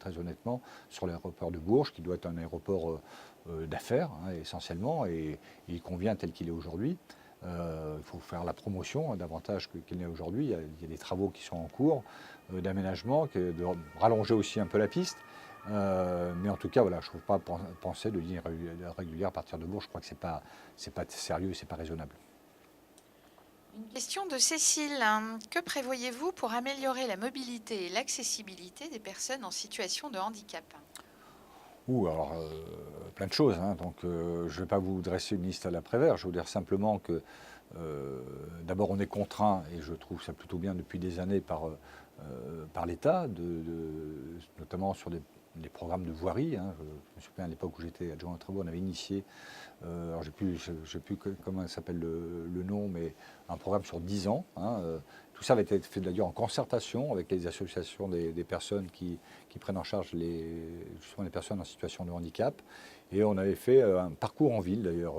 très honnêtement, sur l'aéroport de Bourges, qui doit être un aéroport d'affaires, essentiellement, et il convient tel qu'il est aujourd'hui. Il faut faire la promotion davantage qu'il n'est aujourd'hui. Il y a des travaux qui sont en cours d'aménagement, de rallonger aussi un peu la piste. Mais en tout cas, voilà, je ne trouve pas penser de ligne régulière à partir de Bourges. Je crois que c'est pas sérieux, c'est pas raisonnable. Une question de Cécile. Que prévoyez-vous pour améliorer la mobilité et l'accessibilité des personnes en situation de handicap? Alors, plein de choses. Donc, je ne vais pas vous dresser une liste à l'après-vert. Je vais vous dire simplement que, d'abord, on est contraint, et je trouve ça plutôt bien depuis des années, par l'État, notamment sur des programmes de voirie. Je me souviens à l'époque où j'étais adjoint aux travaux, on avait initié, alors je ne sais plus comment s'appelle le nom, mais un programme sur 10 ans. Tout ça avait été fait d'ailleurs en concertation avec les associations des personnes qui prennent en charge justement les personnes en situation de handicap. Et on avait fait un parcours en ville d'ailleurs.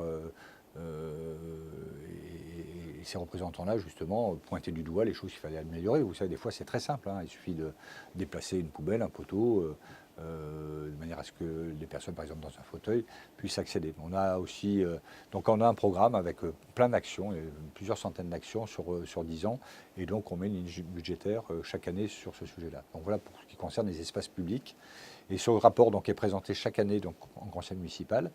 Et ces représentants-là, justement, pointaient du doigt les choses qu'il fallait améliorer. Vous savez, des fois, c'est très simple. Il suffit de déplacer une poubelle, un poteau, de manière à ce que les personnes, par exemple, dans un fauteuil, puissent accéder. On a aussi, donc on a un programme avec plein d'actions, plusieurs centaines d'actions sur 10 ans. Et donc, on met une ligne budgétaire chaque année sur ce sujet-là. Donc voilà pour ce qui concerne les espaces publics. Et ce rapport donc, est présenté chaque année donc, en conseil municipal.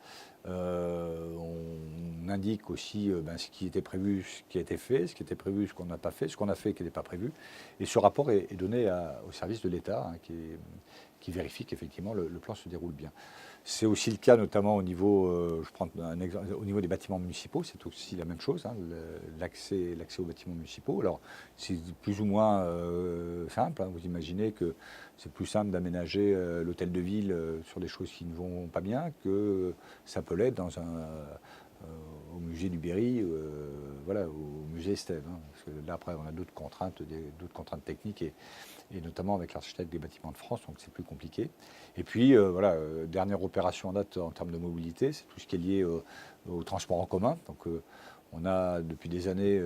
On indique aussi ce qui était prévu, ce qui a été fait, ce qui était prévu, ce qu'on n'a pas fait, ce qu'on a fait et qui n'était pas prévu. Et ce rapport est donné au service de l'État qui vérifie qu'effectivement le plan se déroule bien. C'est aussi le cas notamment au niveau, je prends un exemple, au niveau des bâtiments municipaux, c'est aussi la même chose, l'accès aux bâtiments municipaux. Alors c'est plus ou moins simple, vous imaginez que c'est plus simple d'aménager l'hôtel de ville sur des choses qui ne vont pas bien que ça peut l'être au musée du Berry, au musée Estève. Parce que là après on a d'autres contraintes techniques et notamment avec l'architecte des bâtiments de France, donc c'est plus compliqué. Et puis, dernière opération en date en termes de mobilité, c'est tout ce qui est lié au transport en commun. Donc, on a depuis des années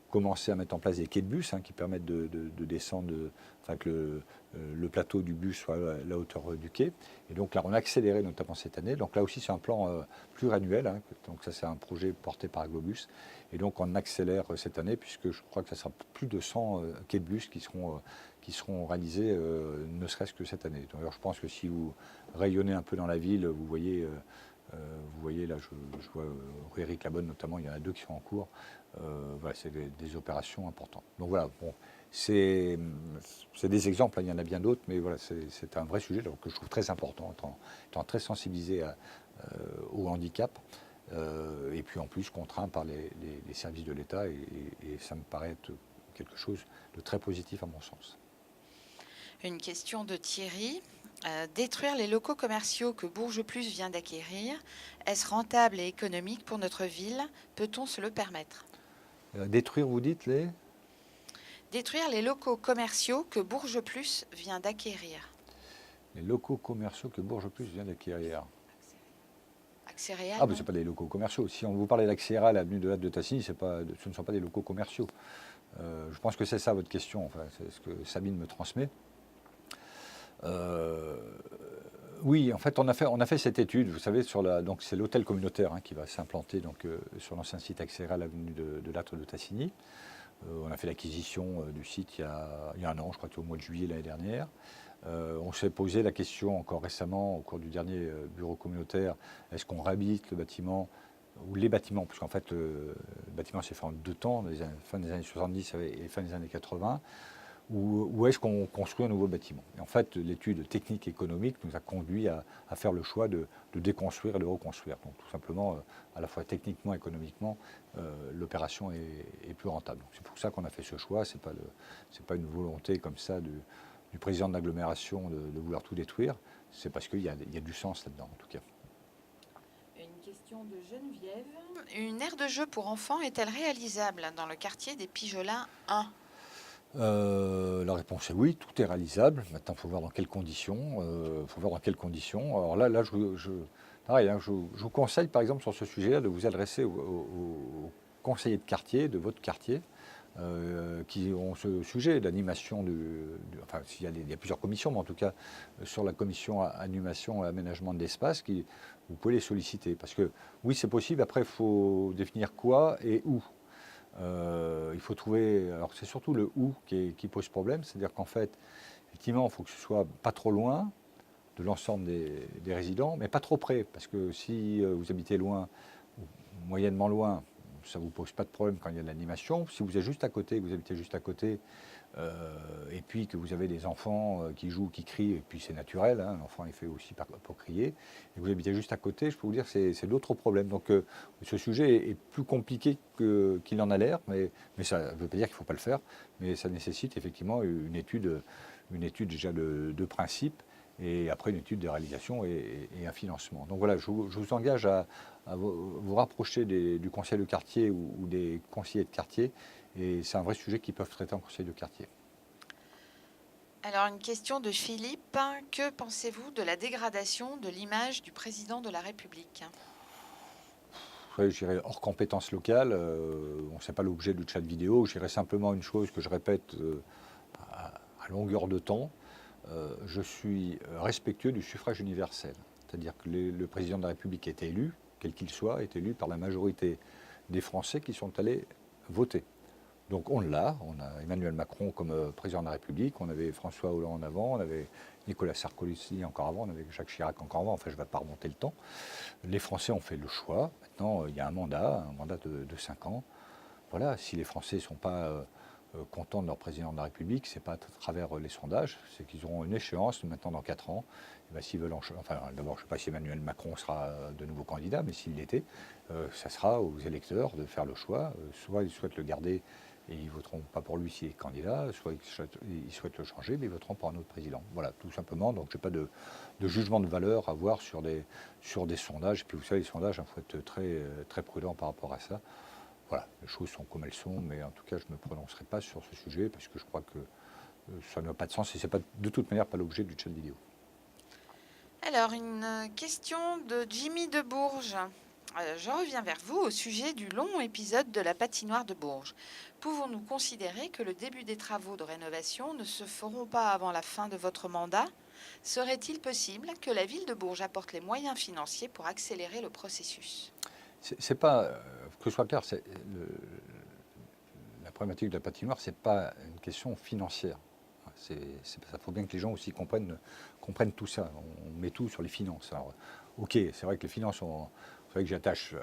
commencé à mettre en place des quais de bus qui permettent de descendre, que le plateau du bus soit à la hauteur du quai. Et donc là, on a accéléré notamment cette année. Donc là aussi, c'est un plan pluriannuel. Donc ça, c'est un projet porté par Globus. Et donc, on accélère cette année, puisque je crois que ça sera plus de 100 quais de bus qui seront réalisés, ne serait-ce que cette année. D'ailleurs, je pense que si vous rayonnez un peu dans la ville, vous voyez là, je vois rue Éric Labonne notamment, il y en a 2 qui sont en cours. C'est des opérations importantes. Donc voilà, bon, c'est des exemples, il y en a bien d'autres, mais voilà, c'est un vrai sujet que je trouve très important, étant très sensibilisé au handicap. Et puis en plus contraint par les services de l'État, et ça me paraît être quelque chose de très positif à mon sens. Une question de Thierry. Détruire les locaux commerciaux que Bourges Plus vient d'acquérir, est-ce rentable et économique pour notre ville? Peut-on se le permettre? Détruire, vous dites, Détruire les locaux commerciaux que Bourges Plus vient d'acquérir. Les locaux commerciaux que Bourges Plus vient d'acquérir. Axéréal, mais ce n'est pas des locaux commerciaux. Si on vous parle d'Axéréal, l'avenue de Latte de Tassigny, ce ne sont pas des locaux commerciaux. Je pense que c'est ça votre question, c'est ce que Sabine me transmet. Oui, en fait, on a fait cette étude, vous savez, donc c'est l'hôtel communautaire qui va s'implanter sur l'ancien site accéléré à l'avenue de Lattre de Tassigny. On a fait l'acquisition du site il y a un an, je crois que c'était au mois de juillet l'année dernière. On s'est posé la question encore récemment, au cours du dernier bureau communautaire, est-ce qu'on réhabilite le bâtiment ou les bâtiments, parce qu'en fait, le bâtiment s'est fait en 2 temps, fin des années 70 et fin des années 80, ou est-ce qu'on construit un nouveau bâtiment? Et en fait, l'étude technique et économique nous a conduit à faire le choix de déconstruire et de reconstruire. Donc tout simplement, à la fois techniquement et économiquement, l'opération est plus rentable. C'est pour ça qu'on a fait ce choix, c'est pas une volonté comme ça du président de l'agglomération de vouloir tout détruire, c'est parce qu'il y a du sens là-dedans en tout cas. Une question de Geneviève. Une aire de jeu pour enfants est-elle réalisable dans le quartier des Pijolins 1? La réponse est oui, tout est réalisable. Maintenant, il faut voir dans quelles conditions. Alors là, pareil, je vous conseille, par exemple, sur ce sujet-là, de vous adresser aux conseillers de quartier, de votre quartier, qui ont ce sujet d'animation. Enfin, il y a plusieurs commissions, mais en tout cas, sur la commission animation et aménagement de l'espace, vous pouvez les solliciter. Parce que oui, c'est possible. Après, il faut définir quoi et où. Il faut trouver. Alors c'est surtout le où qui pose problème, c'est-à-dire qu'en fait, effectivement, il faut que ce soit pas trop loin de l'ensemble des résidents, mais pas trop près, parce que si vous habitez loin, ou moyennement loin, ça ne vous pose pas de problème quand il y a de l'animation. Si vous êtes juste à côté, que vous habitez juste à côté, et puis que vous avez des enfants qui jouent, qui crient, et puis c'est naturel, l'enfant est fait aussi pour crier, et vous habitez juste à côté, je peux vous dire que c'est d'autres problèmes. Donc ce sujet est plus compliqué qu'il en a l'air, mais ça ne veut pas dire qu'il ne faut pas le faire, mais ça nécessite effectivement une étude déjà de principe, et après une étude de réalisation et un financement. Donc voilà, je vous engage à vous rapprocher du conseil de quartier ou des conseillers de quartier, et c'est un vrai sujet qu'ils peuvent traiter en conseil de quartier. Alors, une question de Philippe. Que pensez-vous de la dégradation de l'image du président de la République? Ouais, je dirais hors compétence locale, on ne sait pas l'objet du chat vidéo, je dirais simplement une chose que je répète à longueur de temps, je suis respectueux du suffrage universel. C'est-à-dire que le président de la République est élu, quel qu'il soit, est élu par la majorité des Français qui sont allés voter. Donc on a Emmanuel Macron comme président de la République, on avait François Hollande avant, on avait Nicolas Sarkozy encore avant, on avait Jacques Chirac encore avant, enfin je ne vais pas remonter le temps. Les Français ont fait le choix, maintenant il y a un mandat de 5 ans. Voilà, si les Français ne sont pas contents de leur président de la République, ce n'est pas à travers les sondages, c'est qu'ils auront une échéance maintenant dans 4 ans. Et ben, s'ils veulent enfin, d'abord, je ne sais pas si Emmanuel Macron sera de nouveau candidat, mais s'il l'était, ça sera aux électeurs de faire le choix. Soit ils souhaitent le garder et ils ne voteront pas pour lui s'il est candidat, soit ils souhaitent le changer, mais ils voteront pour un autre président. Voilà, tout simplement. Donc je n'ai pas de jugement de valeur à avoir sur des sondages. Et puis vous savez, les sondages, il faut être très, très prudent par rapport à ça. Voilà, les choses sont comme elles sont, mais en tout cas, je ne me prononcerai pas sur ce sujet parce que je crois que ça n'a pas de sens et ce n'est pas de toute manière pas l'objet du chat vidéo. Alors, une question de Jimmy de Bourges. Je reviens vers vous au sujet du long épisode de la patinoire de Bourges. Pouvons-nous considérer que le début des travaux de rénovation ne se feront pas avant la fin de votre mandat? Serait-il possible que la ville de Bourges apporte les moyens financiers pour accélérer le processus? C'est pas, que ce soit clair, la problématique de la patinoire, ce n'est pas une question financière. Il faut bien que les gens aussi comprennent tout ça. On met tout sur les finances. Alors, ok, c'est vrai que les finances, c'est vrai que j'attache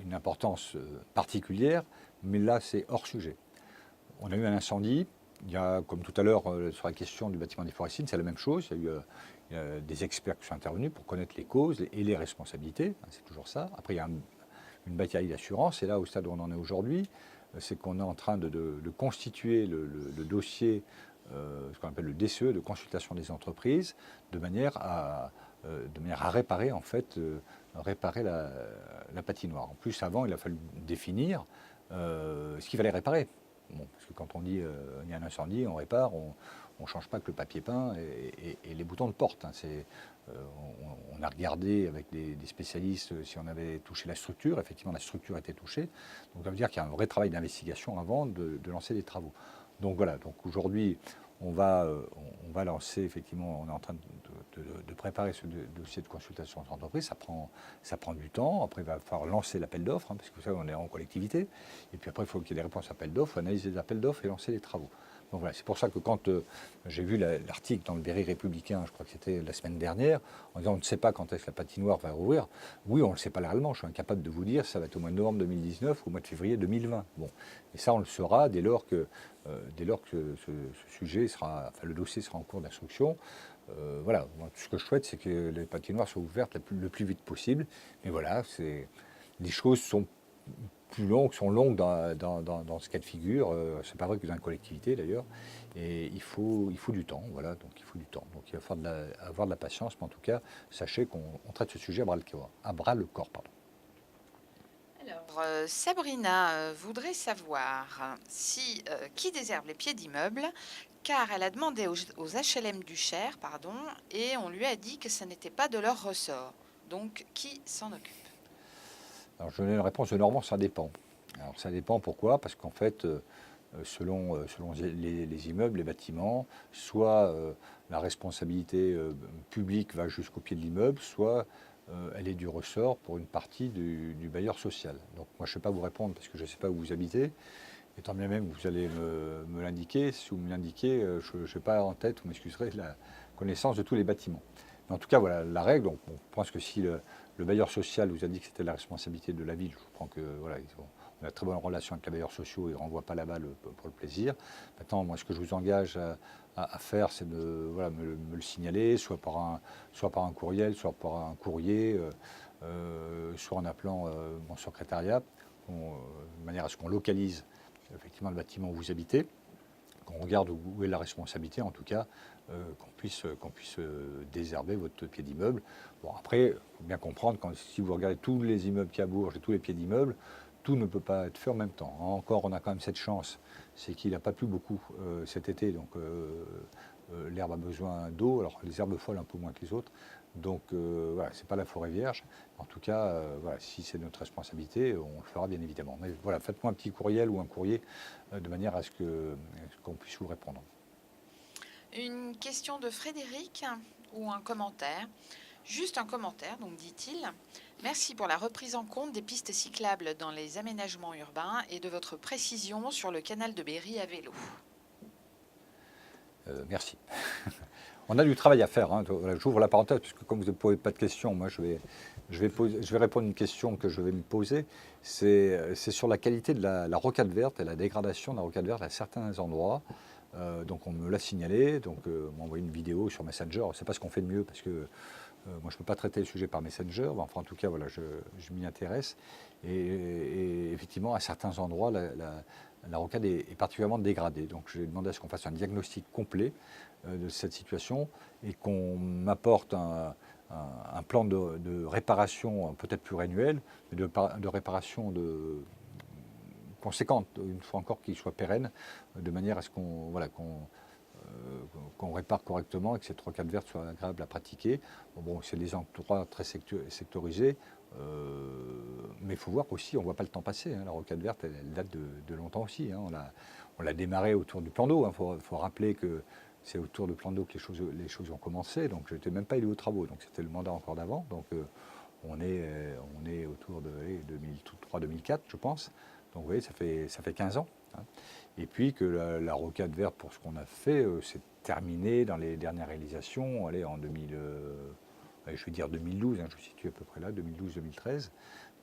une importance particulière, mais là, c'est hors sujet. On a eu un incendie. Il y a, comme tout à l'heure, sur la question du bâtiment des Forestines, c'est la même chose. Il y a eu des experts qui sont intervenus pour connaître les causes et les responsabilités. C'est toujours ça. Après, il y a une bataille d'assurance. Et là, au stade où on en est aujourd'hui, c'est qu'on est en train de constituer le dossier, ce qu'on appelle le DCE, de consultation des entreprises, de manière à réparer, en fait, la patinoire. En plus, avant, il a fallu définir ce qu'il fallait réparer. Bon, parce que quand on dit il y a un incendie, on répare, on ne change pas que le papier peint et les boutons de porte. On a regardé avec des spécialistes si on avait touché la structure. Effectivement, la structure était touchée. Donc ça veut dire qu'il y a un vrai travail d'investigation avant de lancer des travaux. Donc voilà, donc aujourd'hui, on va lancer, effectivement, on est en train de préparer ce dossier de consultation d'entreprise. Ça prend du temps. Après, il va falloir lancer l'appel d'offres, parce que vous savez, on est en collectivité. Et puis après, il faut qu'il y ait des réponses à l'appel d'offres, analyser les appels d'offres et lancer les travaux. Donc voilà, c'est pour ça que quand j'ai vu l'article dans le Berry Républicain, je crois que c'était la semaine dernière, en disant on ne sait pas quand est-ce que la patinoire va rouvrir, oui, on ne le sait pas réellement, je suis incapable de vous dire si ça va être au mois de novembre 2019 ou au mois de février 2020. Bon, et ça, on le saura dès lors que ce sujet sera, enfin, le dossier sera en cours d'instruction. Voilà, moi, tout ce que je souhaite, c'est que les patinoires soient ouvertes le plus vite possible. Mais voilà, les choses sont longues dans ce cas de figure. C'est pas vrai que dans la collectivité d'ailleurs. Et il faut du temps, voilà, donc il faut du temps. Donc il va falloir avoir de la patience, mais en tout cas, sachez qu'on traite ce sujet à bras le corps. Pardon. Alors, Sabrina voudrait savoir si qui désherbe les pieds d'immeuble, car elle a demandé aux HLM du Cher, pardon, et on lui a dit que ce n'était pas de leur ressort. Donc, qui s'en occupe? Alors je donne une réponse de Normand, ça dépend. Alors ça dépend pourquoi? Parce qu'en fait, selon les immeubles, les bâtiments, soit la responsabilité publique va jusqu'au pied de l'immeuble, soit elle est du ressort pour une partie du bailleur social. Donc moi je ne sais pas vous répondre parce que je ne sais pas où vous habitez. Et tant bien même que vous allez me l'indiquer, si vous me l'indiquez, je n'ai pas en tête, vous m'excuserez, la connaissance de tous les bâtiments. Mais en tout cas, voilà la règle. Donc, on pense que si le bailleur social vous a dit que c'était la responsabilité de la ville, je comprends que voilà, on a de très bonne relation avec les bailleurs sociaux et on ne renvoie pas la balle pour le plaisir. Maintenant, moi, ce que je vous engage à faire, c'est de voilà, me le signaler, soit par un courriel, soit par un courrier, soit en appelant mon secrétariat, de manière à ce qu'on localise effectivement le bâtiment où vous habitez, qu'on regarde où est la responsabilité, en tout cas, qu'on puisse désherber votre pied d'immeuble. Bon, après, il faut bien comprendre, si vous regardez tous les immeubles qui à Bourges et tous les pieds d'immeubles, tout ne peut pas être fait en même temps. Encore, on a quand même cette chance, c'est qu'il n'a pas plu beaucoup cet été, donc l'herbe a besoin d'eau, alors les herbes folles un peu moins que les autres, donc voilà, c'est pas la forêt vierge. En tout cas, voilà, si c'est notre responsabilité, on le fera bien évidemment. Mais voilà, faites-moi un petit courriel ou un courrier de manière à ce qu'on puisse vous répondre. Une question de Frédéric ou un commentaire? Juste un commentaire, donc dit-il. Merci pour la reprise en compte des pistes cyclables dans les aménagements urbains et de votre précision sur le canal de Berry à vélo. Merci. On a du travail à faire. Hein. Voilà, j'ouvre la parenthèse, puisque comme vous ne posez pas de questions, moi je vais répondre à une question que je vais me poser. C'est sur la qualité de la rocade verte et la dégradation de la rocade verte à certains endroits. Donc on me l'a signalé, donc on m'a envoyé une vidéo sur Messenger. C'est pas ce qu'on fait de mieux, parce que moi je ne peux pas traiter le sujet par Messenger. Enfin en tout cas, voilà, je m'y intéresse. Et effectivement, à certains endroits, la rocade est particulièrement dégradée. Donc j'ai demandé à ce qu'on fasse un diagnostic complet de cette situation et qu'on m'apporte un plan de réparation peut-être pluriannuel, mais de réparation conséquente, une fois encore, qu'il soit pérenne, de manière à ce qu'on répare correctement et que cette rocade verte soit agréable à pratiquer. Bon, c'est des endroits très sectorisés, mais il faut voir qu'aussi, on ne voit pas le temps passer. Hein. La rocade verte, elle date de longtemps aussi. Hein. On l'a démarré autour du plan d'eau. Il faut rappeler que c'est autour du plan d'eau que les choses ont commencé. Donc je n'étais même pas élu aux travaux. Donc c'était le mandat encore d'avant. Donc on est autour de 2003-2004, je pense. Donc vous voyez, ça fait 15 ans. Hein. Et puis que la rocade verte, pour ce qu'on a fait, c'est terminé dans les dernières réalisations. Allez, en 2012, hein, je me situe à peu près là, 2012-2013.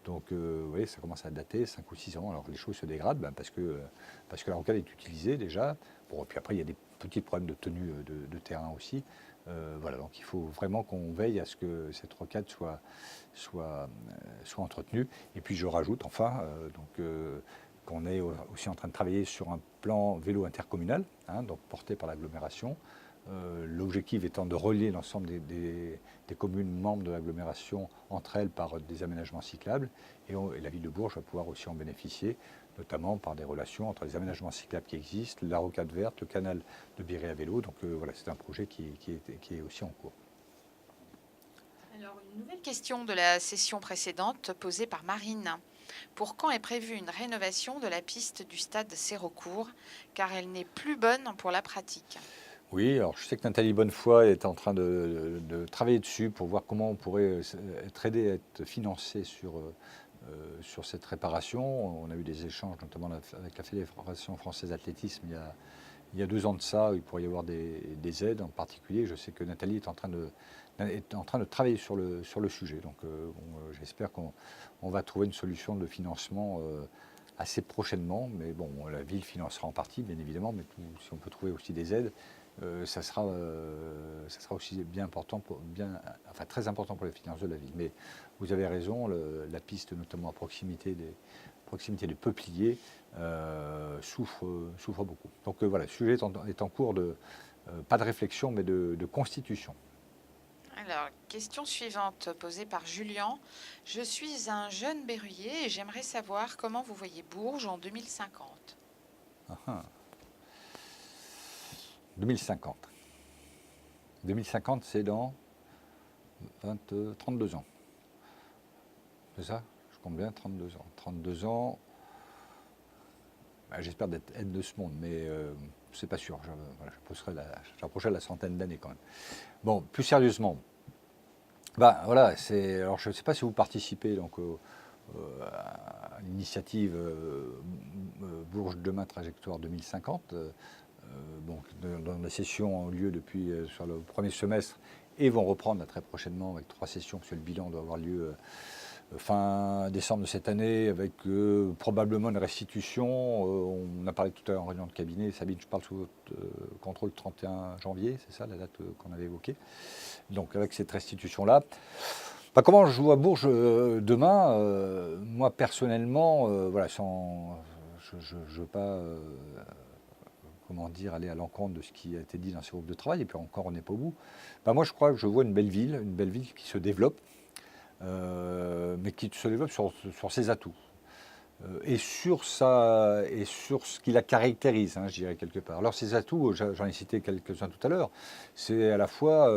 Donc, vous voyez, ça commence à dater, 5 ou 6 ans. Alors, les choses se dégradent parce que la rocade est utilisée déjà. Bon, et puis après, il y a des petits problèmes de tenue de terrain aussi. Voilà, donc il faut vraiment qu'on veille à ce que cette rocade soit entretenue. Et puis, je rajoute, enfin, qu'on est aussi en train de travailler sur un plan vélo intercommunal, hein, donc porté par l'agglomération. L'objectif étant de relier l'ensemble des communes membres de l'agglomération entre elles par des aménagements cyclables. Et la ville de Bourges va pouvoir aussi en bénéficier, notamment par des relations entre les aménagements cyclables qui existent, la rocade verte, le canal de Berry à vélo. Donc voilà, c'est un projet qui est aussi en cours. Alors, une nouvelle question de la session précédente posée par Marine. Pour quand est prévue une rénovation de la piste du stade Sérocourt, car elle n'est plus bonne pour la pratique? Oui, alors je sais que Nathalie Bonnefoy est en train de travailler dessus pour voir comment on pourrait être aidé à être financé sur cette réparation. On a eu des échanges notamment avec la Fédération française d'athlétisme il y a 2 ans de ça, où il pourrait y avoir des aides en particulier. Je sais que Nathalie est en train de travailler sur le sujet. Donc j'espère qu'on va trouver une solution de financement assez prochainement. Mais bon, la ville financera en partie, bien évidemment, mais si on peut trouver aussi des aides, ça sera aussi bien important, très important pour les finances de la ville. Mais vous avez raison, la piste, notamment à proximité des peupliers, souffre beaucoup. Donc voilà, le sujet est en cours pas de réflexion, mais de constitution. Alors, question suivante posée par Julien. Je suis un jeune berruyer et j'aimerais savoir comment vous voyez Bourges en 2050. 2050. 2050, c'est dans 32 ans. C'est ça? Je compte bien, 32 ans. 32 ans, j'espère être de ce monde, mais c'est pas sûr. J'approcherai la centaine d'années quand même. Bon, plus sérieusement, voilà, alors je ne sais pas si vous participez donc, à l'initiative Bourges Demain Trajectoire 2050. Donc, dans les sessions ont lieu depuis sur le premier semestre et vont reprendre très prochainement avec 3 sessions, parce que le bilan doit avoir lieu fin décembre de cette année, avec probablement une restitution. On a parlé tout à l'heure en réunion de cabinet. Sabine, je parle sous votre contrôle, 31 janvier, c'est ça la date qu'on avait évoquée. Donc avec cette restitution-là. Comment je joue à Bourges demain moi personnellement, voilà, je ne veux pas comment dire, aller à l'encontre de ce qui a été dit dans ces groupes de travail, et puis encore on n'est pas au bout. Moi je crois que je vois une belle ville qui se développe, mais qui se développe sur ses atouts. Et sur ce qui la caractérise, je dirais quelque part. Alors ces atouts, j'en ai cité quelques-uns tout à l'heure, c'est à la fois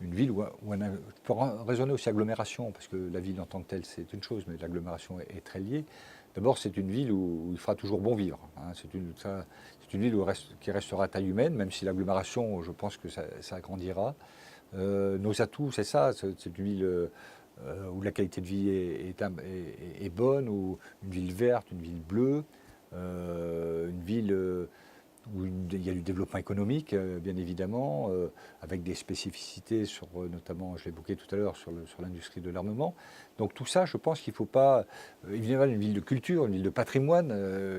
une ville où on peut raisonner aussi agglomération, parce que la ville en tant que telle c'est une chose, mais l'agglomération est très liée. D'abord c'est une ville où il fera toujours bon vivre. C'est une ville qui restera à taille humaine, même si l'agglomération, je pense que ça grandira. Nos atouts, c'est ça, c'est une ville où la qualité de vie est bonne, où une ville verte, une ville bleue, une ville où il y a du développement économique, bien évidemment, avec des spécificités sur, notamment, je l'ai évoqué tout à l'heure, sur l'industrie de l'armement. Donc tout ça, je pense qu'il ne faut pas, évidemment, une ville de culture, une ville de patrimoine,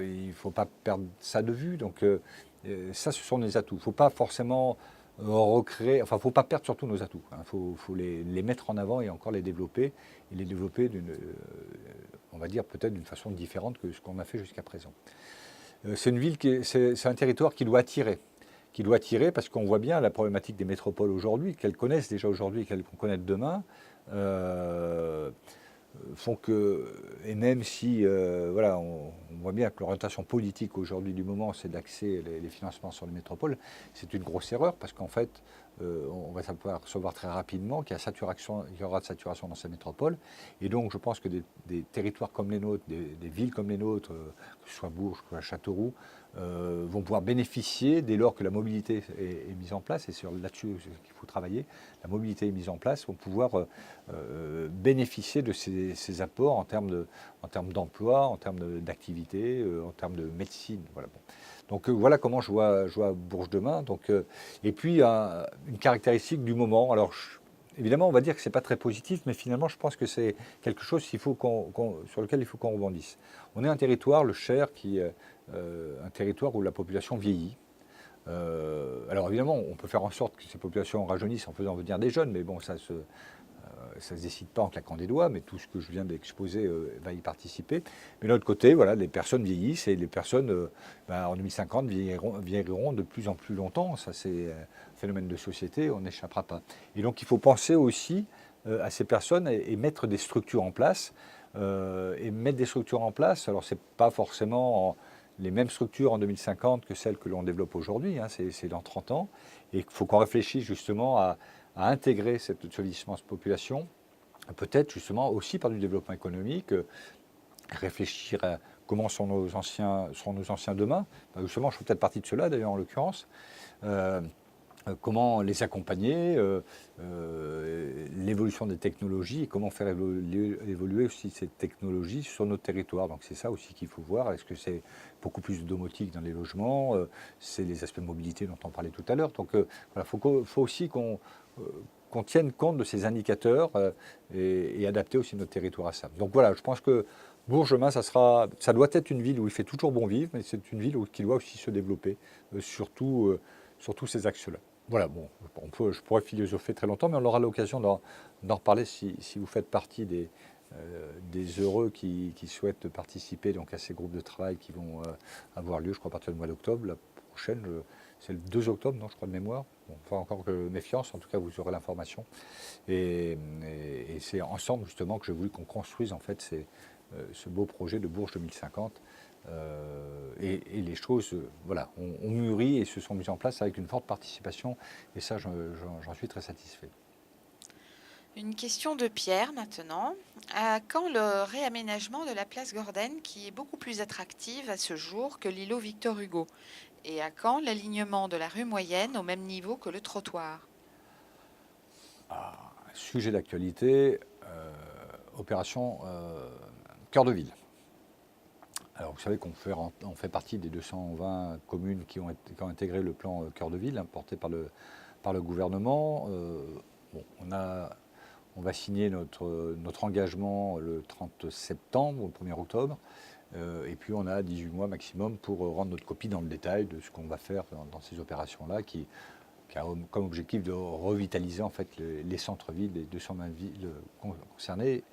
il ne faut pas perdre ça de vue. Donc ça, ce sont des atouts. Il ne faut pas forcément recréer, enfin, il ne faut pas perdre surtout nos atouts. Il faut les mettre en avant et encore les développer, et les développer on va dire peut-être d'une façon différente que ce qu'on a fait jusqu'à présent. C'est une ville c'est un territoire qui doit attirer parce qu'on voit bien la problématique des métropoles aujourd'hui, qu'elles connaissent déjà aujourd'hui et qu'elles vont connaître demain, font que, et même si voilà, on voit bien que l'orientation politique aujourd'hui du moment, c'est d'axer les financements sur les métropoles, c'est une grosse erreur parce qu'en fait, on va s'apercevoir très rapidement qu'il y aura de saturation dans ces métropoles. Et donc, je pense que des territoires comme les nôtres, des villes comme les nôtres, que ce soit Bourges, que ce soit Châteauroux, vont pouvoir bénéficier dès lors que la mobilité est mise en place, et c'est là-dessus qu'il faut travailler, la mobilité est mise en place, vont pouvoir bénéficier de ces apports en termes d'emploi, en termes d'activité, en termes de médecine. Voilà. Bon. Donc voilà comment je vois Bourges demain. Donc, et puis une caractéristique du moment. Alors évidemment, on va dire que c'est pas très positif, mais finalement, je pense que c'est quelque chose sur lequel il faut qu'on rebondisse. On est un territoire, le Cher, un territoire où la population vieillit. Alors évidemment, on peut faire en sorte que ces populations rajeunissent en faisant venir des jeunes, mais bon, ça se décide pas en claquant des doigts, mais tout ce que je viens d'exposer va y participer. Mais de l'autre côté, voilà, les personnes vieillissent et les personnes, en 2050, vieilliront de plus en plus longtemps. Ça, c'est un phénomène de société, on n'échappera pas. Et donc, il faut penser aussi à ces personnes et mettre des structures en place. Alors, c'est pas forcément les mêmes structures en 2050 que celles que l'on développe aujourd'hui, c'est dans 30 ans. Et il faut qu'on réfléchisse justement à intégrer ce vieillissement de population, peut-être justement aussi par du développement économique, réfléchir à comment seront nos anciens demain. Justement, je fais peut-être partie de cela d'ailleurs en l'occurrence. comment les accompagner, l'évolution des technologies et comment faire évoluer aussi ces technologies sur notre territoire. Donc c'est ça aussi qu'il faut voir. Est-ce que c'est beaucoup plus de domotique dans les logements, c'est les aspects de mobilité dont on parlait tout à l'heure. Donc voilà, faut aussi qu'on tienne compte de ces indicateurs et adapter aussi notre territoire à ça. Donc voilà, je pense que Bourg-Gemain, ça doit être une ville où il fait toujours bon vivre, mais c'est une ville qui doit aussi se développer, surtout sur tous ces axes-là. Voilà, bon, je pourrais philosopher très longtemps, mais on aura l'occasion d'en reparler si vous faites partie des heureux qui souhaitent participer donc, à ces groupes de travail qui vont avoir lieu, je crois, à partir du mois d'octobre. La prochaine, c'est le 2 octobre, non, je crois, de mémoire. Bon, enfin, encore que méfiance, en tout cas, vous aurez l'information. Et c'est ensemble, justement, que j'ai voulu qu'on construise, en fait, ce beau projet de Bourges 2050. Et les choses voilà, ont mûri et se sont mises en place avec une forte participation. Et ça, j'en suis très satisfait. Une question de Pierre maintenant. À quand le réaménagement de la place Gordenne qui est beaucoup plus attractive à ce jour que l'îlot Victor Hugo? Et à quand l'alignement de la rue Moyenne au même niveau que le trottoir? Sujet d'actualité, opération Cœur de Ville. Alors vous savez qu'on fait partie des 220 communes qui ont intégré le plan Cœur de Ville, hein, porté par le gouvernement. Bon, on va signer notre engagement le 30 septembre, au 1er octobre. Et puis on a 18 mois maximum pour rendre notre copie dans le détail de ce qu'on va faire dans ces opérations-là, qui a comme objectif de revitaliser en fait les centres-villes, les 220 villes concernées.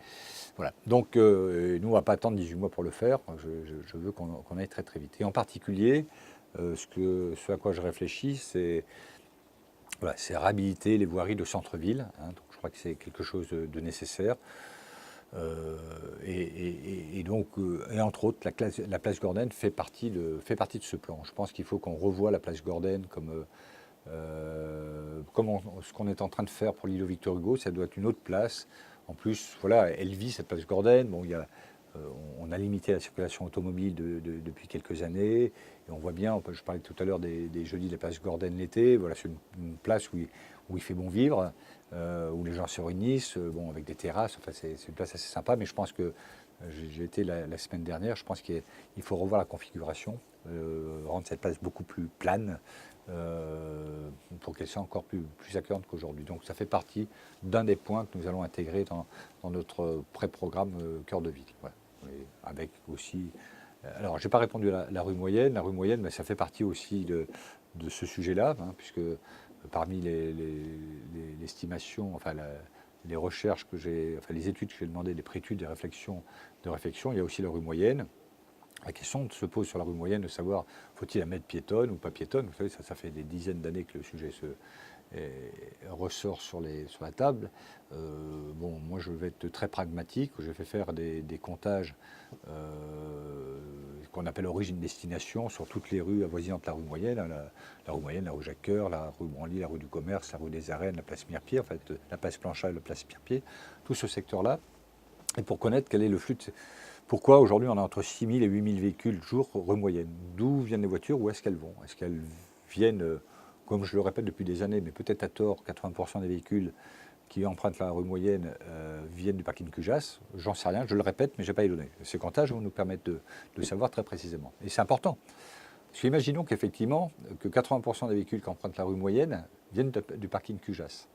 Voilà. Donc nous, on ne va pas attendre 18 mois pour le faire. Je veux qu'on aille très très vite. Et en particulier, ce à quoi je réfléchis, c'est réhabiliter les voiries de centre-ville. Hein. Donc je crois que c'est quelque chose de nécessaire. Et donc, et entre autres, la place Gordenne fait partie de ce plan. Je pense qu'il faut qu'on revoie la place Gordenne comme ce qu'on est en train de faire pour l'îlot Victor Hugo. Ça doit être une autre place. En plus, voilà, elle vit cette place Gordenne. Bon, on a limité la circulation automobile depuis quelques années. Et on voit bien, je parlais tout à l'heure des jeudis de la place Gordenne l'été. Voilà, c'est une place où il fait bon vivre, où les gens se réunissent, bon, avec des terrasses. Enfin, c'est une place assez sympa. Mais je pense que j'ai été la semaine dernière. Je pense qu'il faut revoir la configuration, rendre cette place beaucoup plus plane. Pour qu'elle soit encore plus accueillante qu'aujourd'hui. Donc ça fait partie d'un des points que nous allons intégrer dans notre pré-programme Cœur de Ville. Voilà. Avec aussi... Alors, je n'ai pas répondu à la rue Moyenne. La rue Moyenne, mais ça fait partie aussi de ce sujet-là, hein, puisque parmi l'estimation, enfin les recherches que j'ai, enfin les études que j'ai demandées, les pré-études, des réflexions, il y a aussi la rue Moyenne. La question se pose sur la rue Moyenne de savoir faut-il la mettre piétonne ou pas piétonne. Vous savez, ça fait des dizaines d'années que le sujet ressort sur la table. Bon, moi, je vais être très pragmatique. Je vais faire des comptages qu'on appelle origine-destination sur toutes les rues avoisinantes de la rue Moyenne. La rue Moyenne, la rue Jacques-Cœur, la rue Branly, la rue du Commerce, la rue des Arènes, la place Mirepied, en fait, la place Planchat et la place Mirepied, tout ce secteur-là. Et pour connaître quel est le flux pourquoi aujourd'hui on a entre 6 000 et 8 000 véhicules jour rue Moyenne? D'où viennent les voitures? Où est-ce qu'elles vont? Est-ce qu'elles viennent, comme je le répète depuis des années, mais peut-être à tort, 80% des véhicules qui empruntent la rue Moyenne viennent du parking Cujas? J'en sais rien, je le répète, mais je n'ai pas les données. Ces comptages vont nous permettre de savoir très précisément. Et c'est important. Parce qu'imaginons qu'effectivement, que 80% des véhicules qui empruntent la rue Moyenne viennent du parking Cujas.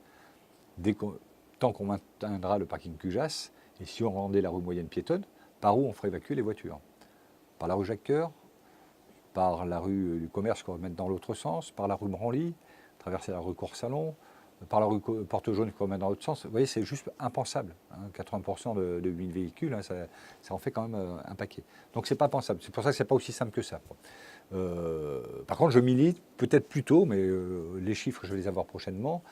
Tant qu'on maintiendra le parking Cujas, et si on rendait la rue Moyenne piétonne, par où on ferait évacuer les voitures? Par la rue Jacques-Cœur, par la rue du Commerce qu'on va mettre dans l'autre sens, par la rue Branly, traverser la rue Cours-Salon, par la rue Porte-Jaune qu'on va mettre dans l'autre sens. Vous voyez, c'est juste impensable. Hein. 80% de 1000 véhicules, hein, ça en fait quand même un paquet. Donc c'est pas pensable. C'est pour ça que c'est pas aussi simple que ça. Par contre, je milite peut-être plus tôt, mais les chiffres, je vais les avoir prochainement.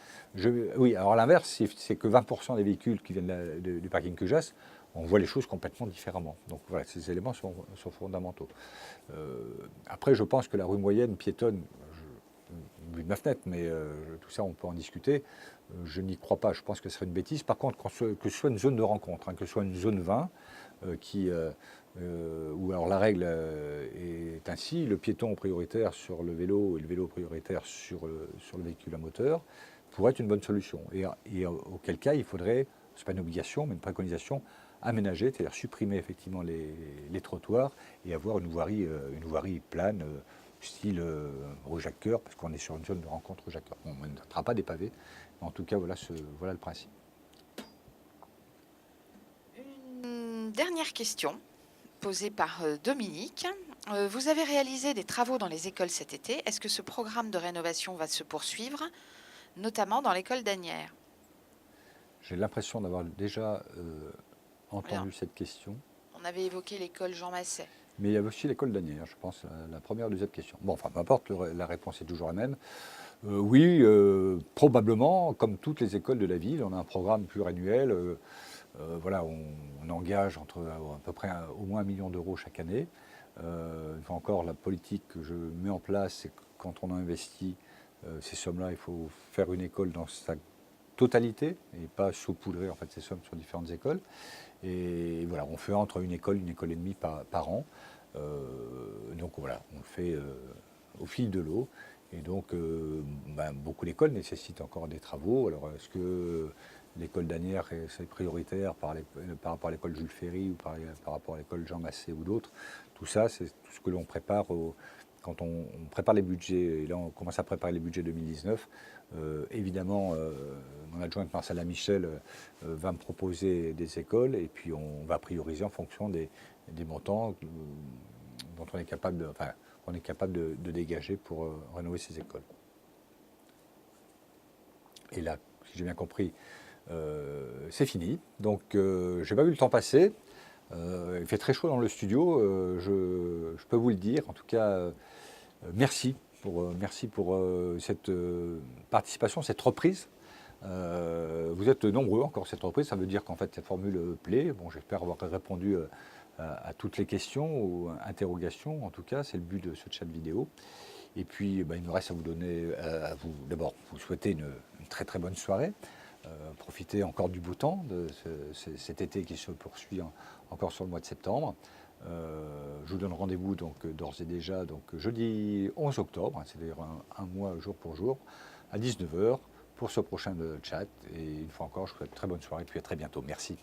Oui, alors à l'inverse, c'est que 20% des véhicules qui viennent du parking Cujas, on voit les choses complètement différemment. Donc voilà, ces éléments sont fondamentaux. Après, je pense que la rue Moyenne piétonne, vu de ma fenêtre, mais tout ça, on peut en discuter. Je n'y crois pas, je pense que ce serait une bêtise. Par contre, que ce soit une zone de rencontre, hein, que ce soit une zone 20, où alors la règle est ainsi, le piéton prioritaire sur le vélo et le vélo prioritaire sur le véhicule à moteur pourrait être une bonne solution. Et auquel cas, il faudrait, ce n'est pas une obligation, mais une préconisation, aménager, c'est-à-dire supprimer effectivement les trottoirs et avoir une voirie plane, style rue Jacques-Cœur, parce qu'on est sur une zone de rencontre rue Jacques-Cœur. On ne mettra pas des pavés, mais en tout cas, voilà le principe. Une dernière question posée par Dominique. Vous avez réalisé des travaux dans les écoles cet été. Est-ce que ce programme de rénovation va se poursuivre, notamment dans l'école d'Asnières? J'ai l'impression d'avoir déjà entendu cette question. On avait évoqué l'école Jean Masset. Mais il y avait aussi l'école d'Asnières, je pense, la première ou deuxième question. Bon, enfin, peu importe, la réponse est toujours la même. Oui, probablement, comme toutes les écoles de la ville, on a un programme pluriannuel. Voilà, on engage à peu près au moins 1 million d'euros chaque année. Une fois encore, la politique que je mets en place, c'est que quand on investit ces sommes-là, il faut faire une école dans sa totalité et pas saupoudrer en fait ces sommes sur différentes écoles. Et voilà, on fait entre une école et demie par an. Donc voilà, on le fait au fil de l'eau. Et donc, beaucoup d'écoles nécessitent encore des travaux. Alors, est-ce que l'école d'Asnières est prioritaire par rapport à l'école Jules Ferry ou par rapport à l'école Jean Masset ou d'autres? Tout ça, c'est tout ce que l'on prépare quand on prépare les budgets. Et là, on commence à préparer les budgets 2019. Évidemment, mon adjointe Marcella Michel va me proposer des écoles et puis on va prioriser en fonction des montants dont on est capable de dégager pour rénover ces écoles. Et là, si j'ai bien compris, c'est fini. Donc, je n'ai pas vu le temps passer. Il fait très chaud dans le studio, je peux vous le dire. En tout cas, merci pour cette participation, cette reprise. Vous êtes nombreux encore cette reprise, ça veut dire qu'en fait cette formule plaît. Bon, j'espère avoir répondu à toutes les questions ou interrogations. En tout cas, c'est le but de ce chat vidéo. Et puis, il me reste à vous donner, d'abord, vous souhaiter une très très bonne soirée. Profitez encore du beau temps de cet été qui se poursuit encore sur le mois de septembre. Je vous donne rendez-vous donc d'ores et déjà donc jeudi 11 octobre, c'est-à-dire un mois jour pour jour, à 19h pour ce prochain chat. Et une fois encore, je vous souhaite une très bonne soirée et puis à très bientôt. Merci.